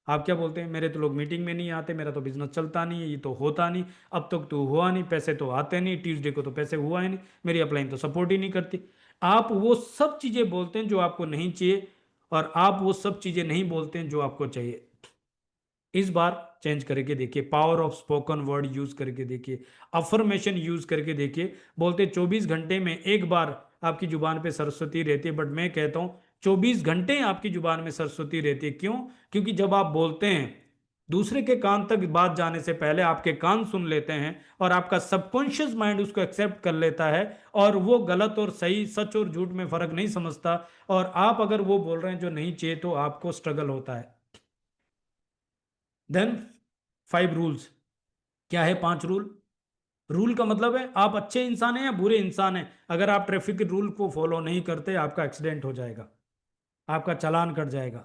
आप क्या बोलते हैं? मेरे तो लोग मीटिंग में नहीं आते, मेरा तो बिजनेस चलता नहीं है, ये तो होता नहीं, अब तक तो हुआ नहीं, पैसे तो आते नहीं, ट्यूसडे को तो पैसे हुआ ही नहीं, मेरी अपलाइन तो सपोर्ट ही नहीं करती। आप वो सब चीज़ें बोलते हैं जो आपको नहीं चाहिए, और आप वो सब चीज़ें नहीं बोलते हैं जो आपको चाहिए। इस बार चेंज करके देखिए, power of spoken word use करके देखिए, अफर्मेशन यूज करके देखिए। बोलते 24 घंटे में एक बार आपकी जुबान पे सरस्वती रहती है, बट मैं कहता हूं 24 घंटे आपकी जुबान में सरस्वती रहती है। क्यों? क्योंकि जब आप बोलते हैं दूसरे के कान तक बात जाने से पहले आपके कान सुन लेते हैं, और आपका सबकॉन्शियस माइंड उसको एक्सेप्ट कर लेता है, और वो गलत और सही, सच और झूठ में फर्क नहीं समझता। और आप अगर वो बोल रहे हैं जो नहीं चाहिए तो आपको स्ट्रगल होता है। Then 5 rules. क्या है 5 रूल? रूल का मतलब है आप अच्छे इंसान हैं या बुरे इंसान हैं। अगर आप ट्रैफिक रूल को फॉलो नहीं करते, आपका एक्सीडेंट हो जाएगा, आपका चालान कट जाएगा।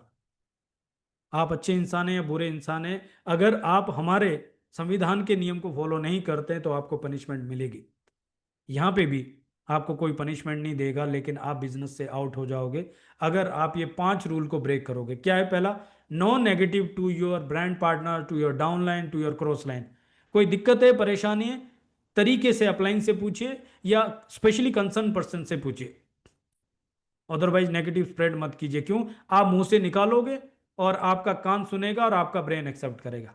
आप अच्छे इंसान हैं या बुरे इंसान हैं? अगर आप हमारे संविधान के नियम को फॉलो नहीं करते तो आपको पनिशमेंट मिलेगी। यहाँ पे भी आपको कोई पनिशमेंट नहीं देगा, लेकिन आप बिजनेस से आउट हो जाओगे अगर आप ये 5 रूल को ब्रेक करोगे। क्या है पहला? No negative to your brand partner, to your downline, to your cross line. कोई दिक्कत है, परेशानी है, तरीके से अपलाइन से पूछिए या स्पेशली कंसर्न पर्सन से पूछिए। अदरवाइज नेगेटिव स्प्रेड मत कीजिए। क्यों? आप मुंह से निकालोगे और आपका कान सुनेगा और आपका ब्रेन एक्सेप्ट करेगा।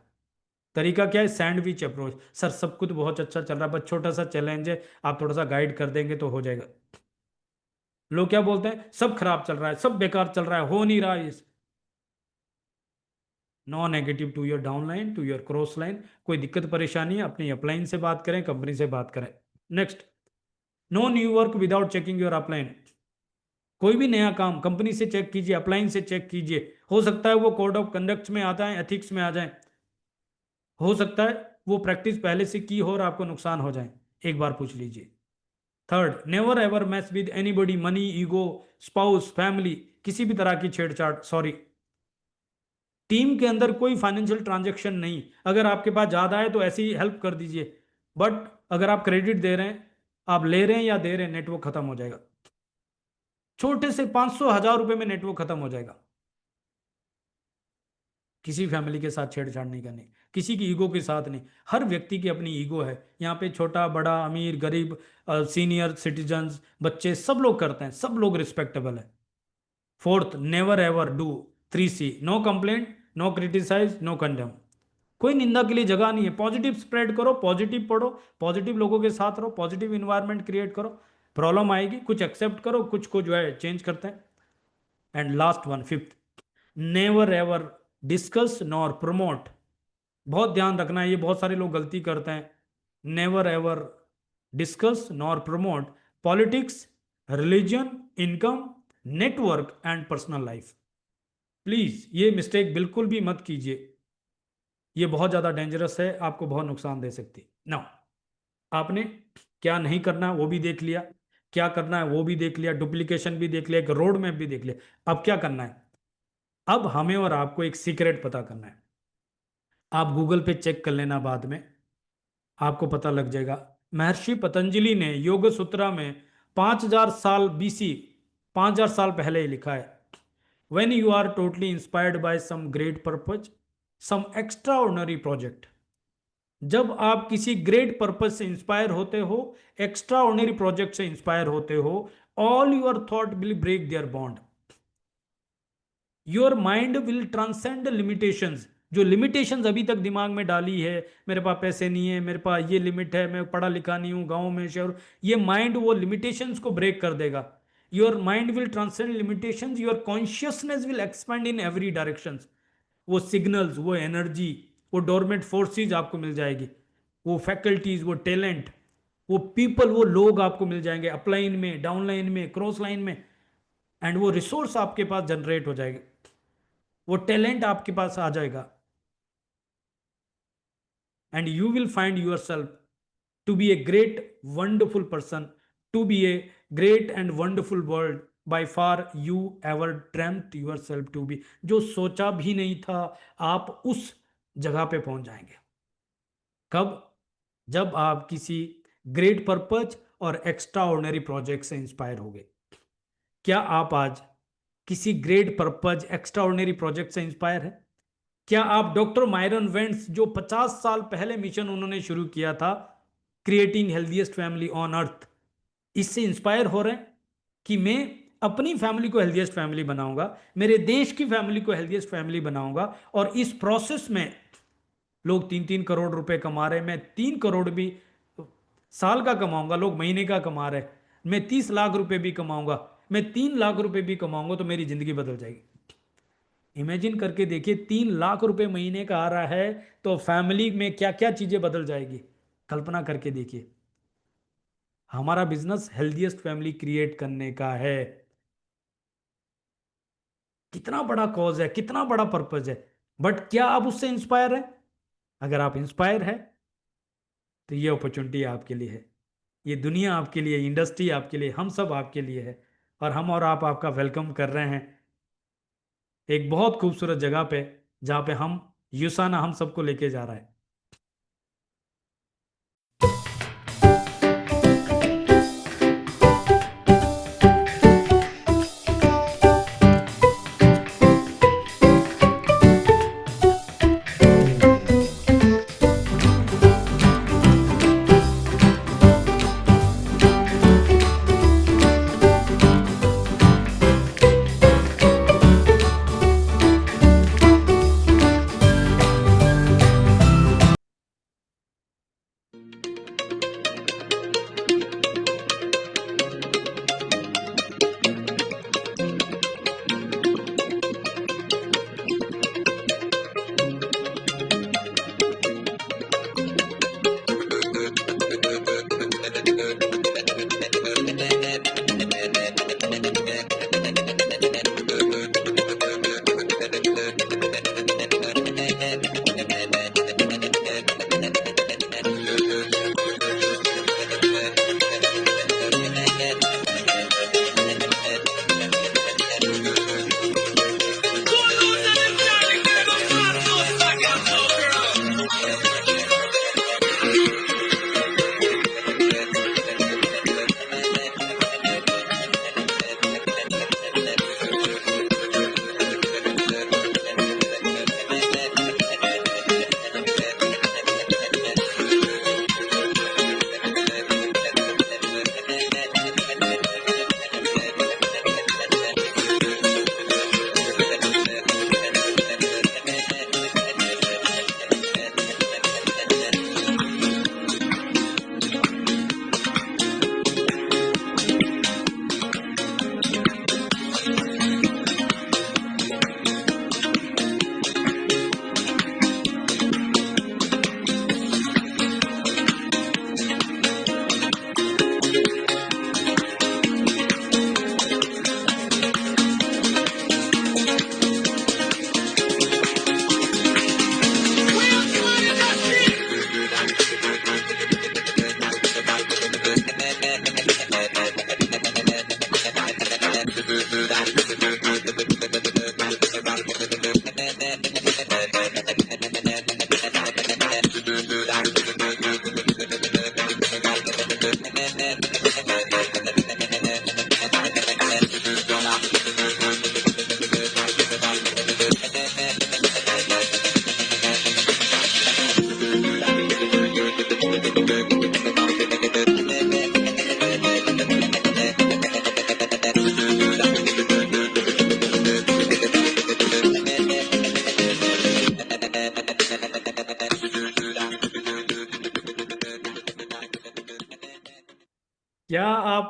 तरीका क्या है? Sandwich approach. सर सब कुछ बहुत अच्छा चल रहा है, बस छोटा सा चैलेंज है, आप थोड़ा सा गाइड कर देंगे तो हो जाएगा। लोग क्या बोलते हैं? सब खराब चल रहा है, सब बेकार चल रहा है, हो नहीं रहा है। No negative to your downline, to your cross line. कोई दिक्कत परेशानी है, अपनी अपलाइन से बात करें, कंपनी से बात करें। Next, no new work without checking your upline. कोई भी नया काम कंपनी से चेक कीजिए, अपलाइन से चेक कीजिए। हो सकता है वो कोड ऑफ कंडक्ट में आता है, एथिक्स में आ जाए, हो सकता है वो प्रैक्टिस पहले से की हो और आपको नुकसान हो जाए, एक बार पूछ लीजिए। Third, never ever mess with anybody, money, ego, spouse, family, किसी भी तरह की छेड़छाड़, सॉरी। टीम के अंदर कोई फाइनेंशियल ट्रांजैक्शन नहीं। अगर आपके पास ज्यादा है तो ऐसे ही हेल्प कर दीजिए, बट अगर आप क्रेडिट दे रहे हैं, आप ले रहे हैं या दे रहे हैं, नेटवर्क खत्म हो जाएगा। छोटे से 500 1000 रुपए में नेटवर्क खत्म हो जाएगा। किसी फैमिली के साथ छेड़छाड़ नहीं करनी, किसी की ईगो के साथ नहीं। हर व्यक्ति की अपनी ईगो है। यहाँ पे छोटा बड़ा, अमीर गरीब, सीनियर सिटीजन्स, बच्चे, सब लोग करते हैं, सब लोग रिस्पेक्टेबल है। Fourth, never ever do 3C, no complaint, no criticise, no condemn. कोई निंदा के लिए जगह नहीं है। पॉजिटिव स्प्रेड करो, पॉजिटिव पढ़ो, पॉजिटिव लोगों के साथ रहो, पॉजिटिव इन्वायरमेंट क्रिएट करो। प्रॉब्लम आएगी, कुछ एक्सेप्ट करो, कुछ को जो है चेंज करते हैं। And last one, fifth, never ever discuss nor promote. बहुत ध्यान रखना है, ये बहुत सारे लोग गलती करते हैं। Never ever discuss nor promote politics, religion, income, network and personal life. Please ये मिस्टेक बिल्कुल भी मत कीजिए, ये बहुत ज्यादा डेंजरस है, आपको बहुत नुकसान दे सकती। ना, आपने क्या नहीं करना वो भी देख लिया, क्या करना है वो भी देख लिया, डुप्लीकेशन भी देख लिया, एक रोड मैप भी देख लिया। अब क्या करना है? अब हमें और आपको एक सीक्रेट पता करना है। आप गूगल पे चेक कर लेना, बाद में आपको पता लग जाएगा। महर्षि पतंजलि ने योग सूत्रा में 5000 साल BC, 5000 साल पहले ही लिखा है, when you are totally inspired by some great purpose, some extraordinary project। जब आप किसी ग्रेट पर्पज से इंस्पायर होते हो, एक्स्ट्रा ऑर्डिनरी प्रोजेक्ट से इंस्पायर होते हो, all your thought will break their bond. Your mind will transcend limitations. जो लिमिटेशंस अभी तक दिमाग में डाली है, मेरे पास पैसे नहीं है, मेरे पास ये लिमिट है, मैं पढ़ा लिखा नहीं हूँ, गाँव में शहर, ये माइंड वो लिमिटेशंस को ब्रेक कर देगा। Your mind will transcend limitations, your consciousness will expand in every direction. वो सिग्नल्स, वो एनर्जी, वो डोरमेंट फोर्सेस आपको मिल जाएगी, वो फैकल्टीज, वो टैलेंट, वो पीपल, वो लोग आपको मिल जाएंगे, अपलाइन में, डाउनलाइन में, क्रॉस लाइन में। एंड वो रिसोर्स आपके पास जनरेट हो जाएगा, वो टैलेंट आपके पास आ जाएगा। And you will find yourself to be a great wonderful person, to be a great and wonderful world by far you ever dreamt yourself to be. जो सोचा भी नहीं था, आप उस जगह पे पहुंच जाएंगे। कब? जब आप किसी ग्रेट पर्पज और एक्स्ट्रा ऑर्डिनरी प्रोजेक्ट से इंस्पायर हो गए। क्या आप आज किसी great purpose, extra ordinary project से इंस्पायर है? क्या आप डॉक्टर मायरन वेंट्स, जो 50 साल पहले मिशन उन्होंने शुरू किया था, creating healthiest family on earth, इससे इंस्पायर हो रहे हैं कि मैं अपनी फैमिली को हेल्दीएस्ट फैमिली बनाऊंगा, मेरे देश की फैमिली को हेल्दीएस्ट फैमिली बनाऊंगा, और इस प्रोसेस में लोग 3-3 करोड़ रुपए कमा रहे हैं, मैं 3 करोड़ भी साल का कमाऊंगा, लोग महीने का कमा रहे हैं, मैं 30 लाख रुपए भी कमाऊंगा, मैं 3 लाख रुपए भी कमाऊंगा, तो मेरी जिंदगी बदल जाएगी। इमेजिन करके देखिए, 3 लाख रुपए महीने का आ रहा है तो फैमिली में क्या क्या चीजें बदल जाएगी, कल्पना करके देखिए। हमारा बिजनेस हेल्दीएस्ट फैमिली क्रिएट करने का है। कितना बड़ा कॉज है, कितना बड़ा पर्पज है, बट क्या आप उससे इंस्पायर है? अगर आप इंस्पायर है तो ये अपॉर्चुनिटी आपके लिए है, ये दुनिया आपके लिए, इंडस्ट्री आपके लिए, हम सब आपके लिए है। और हम और आप आपका वेलकम कर रहे हैं एक बहुत खूबसूरत जगह पे, जहाँ पे हम यूसाना हम सबको लेके जा रहा है।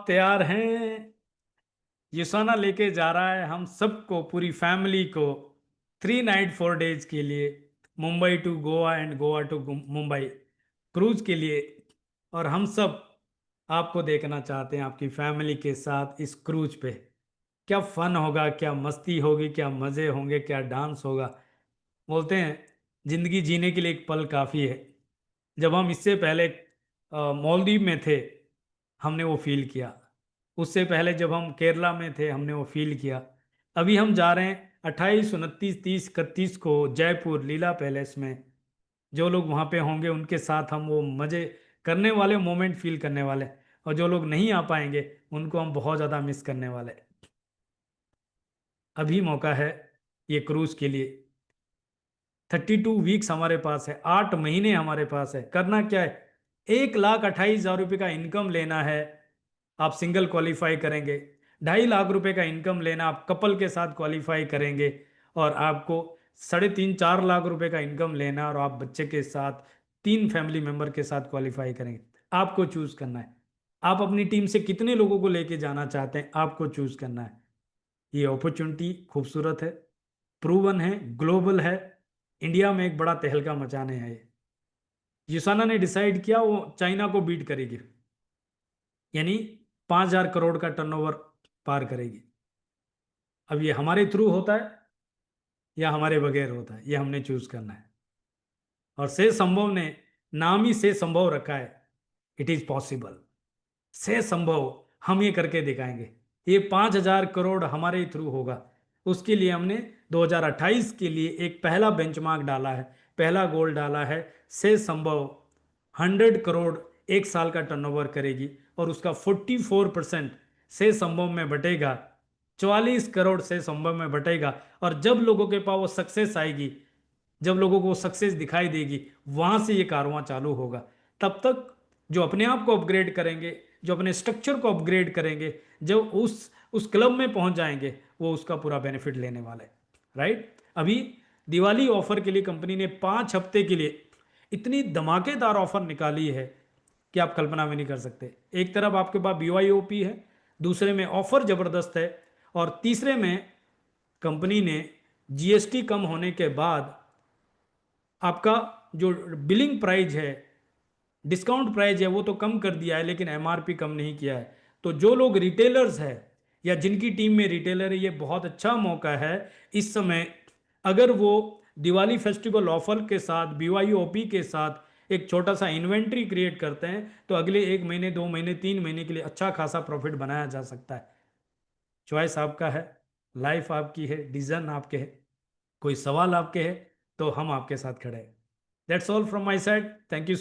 तैयार हैं? युसाना लेके जा रहा है हम सबको, पूरी फैमिली को 3 नाइट 4 डेज के लिए Mumbai to Goa and Goa to Mumbai cruise के लिए। और हम सब आपको देखना चाहते हैं आपकी फैमिली के साथ इस क्रूज पे। क्या फन होगा, क्या मस्ती होगी, क्या मज़े होंगे, क्या डांस होगा। बोलते हैं जिंदगी जीने के लिए एक पल काफ़ी है। जब हम इससे पहले मालदीव में थे हमने वो फील किया, उससे पहले जब हम केरला में थे हमने वो फील किया। अभी हम जा रहे हैं 28, 29, 30, 31 को जयपुर लीला पैलेस में। जो लोग वहाँ पे होंगे उनके साथ हम वो मज़े करने वाले, मोमेंट फील करने वाले। और जो लोग नहीं आ पाएंगे उनको हम बहुत ज़्यादा मिस करने वाले। अभी मौका है ये क्रूज़ के लिए। 32 वीक्स हमारे पास है, 8 महीने हमारे पास है। करना क्या है, 1,28,000 रुपये का इनकम लेना है। आप सिंगल क्वालिफाई करेंगे। 2.5 लाख रुपए का इनकम लेना, आप कपल के साथ क्वालिफाई करेंगे। और आपको 3.5-4 लाख रुपए का इनकम लेना और आप बच्चे के साथ 3 फैमिली मेंबर के साथ क्वालिफाई करेंगे। आपको चूज करना है आप अपनी टीम से कितने लोगों को लेके जाना चाहते हैं, आपको चूज करना है। ये अपॉर्चुनिटी खूबसूरत है, प्रूवन है, ग्लोबल है। इंडिया में एक बड़ा तहलका मचाने है। युसाना ने डिसाइड किया वो चाइना को बीट करेगी, यानी 5,000 करोड़ का टर्नओवर पार करेगी। अब ये हमारे थ्रू होता है या हमारे बगैर होता है, ये हमने चूज करना है। और से संभव ने नाम ही से संभव रखा है। इट इज पॉसिबल, से संभव हम ये करके दिखाएंगे। ये 5,000 करोड़ हमारे थ्रू होगा। उसके लिए हमने 2028 के लिए एक पहला बेंचमार्क डाला है, पहला गोल डाला है। से संभव 100 करोड़ एक साल का टर्नओवर करेगी और उसका 44% से संभव में बटेगा, 44 करोड़ से संभव में बटेगा। और जब लोगों के पास वो सक्सेस आएगी, जब लोगों को सक्सेस दिखाई देगी, वहां से ये कारवां चालू होगा। तब तक जो अपने आप को अपग्रेड करेंगे, जो अपने स्ट्रक्चर को अपग्रेड करेंगे, जब उस क्लब में पहुंच जाएंगे, वो उसका पूरा बेनिफिट लेने वाले, राइट। अभी दिवाली ऑफर के लिए कंपनी ने 5 हफ्ते के लिए इतनी धमाकेदार ऑफर निकाली है कि आप कल्पना भी नहीं कर सकते। एक तरफ आपके पास BYOP है, दूसरे में ऑफर जबरदस्त है, और तीसरे में कंपनी ने GST कम होने के बाद आपका जो बिलिंग प्राइस है, डिस्काउंट प्राइस है, वो तो कम कर दिया है, लेकिन MRP कम नहीं किया है। तो जो लोग रिटेलर्स है या जिनकी टीम में रिटेलर है, ये बहुत अच्छा मौका है इस समय। अगर वो दिवाली फेस्टिवल ऑफर के साथ, BYOP के साथ एक छोटा सा इन्वेंट्री क्रिएट करते हैं, तो अगले 1 महीने, 2 महीने, 3 महीने के लिए अच्छा खासा प्रॉफिट बनाया जा सकता है। चॉइस आपका है, लाइफ आपकी है, डिसीजन आपके है। कोई सवाल आपके है तो हम आपके साथ खड़े हैं। That's all from my side. Thank you.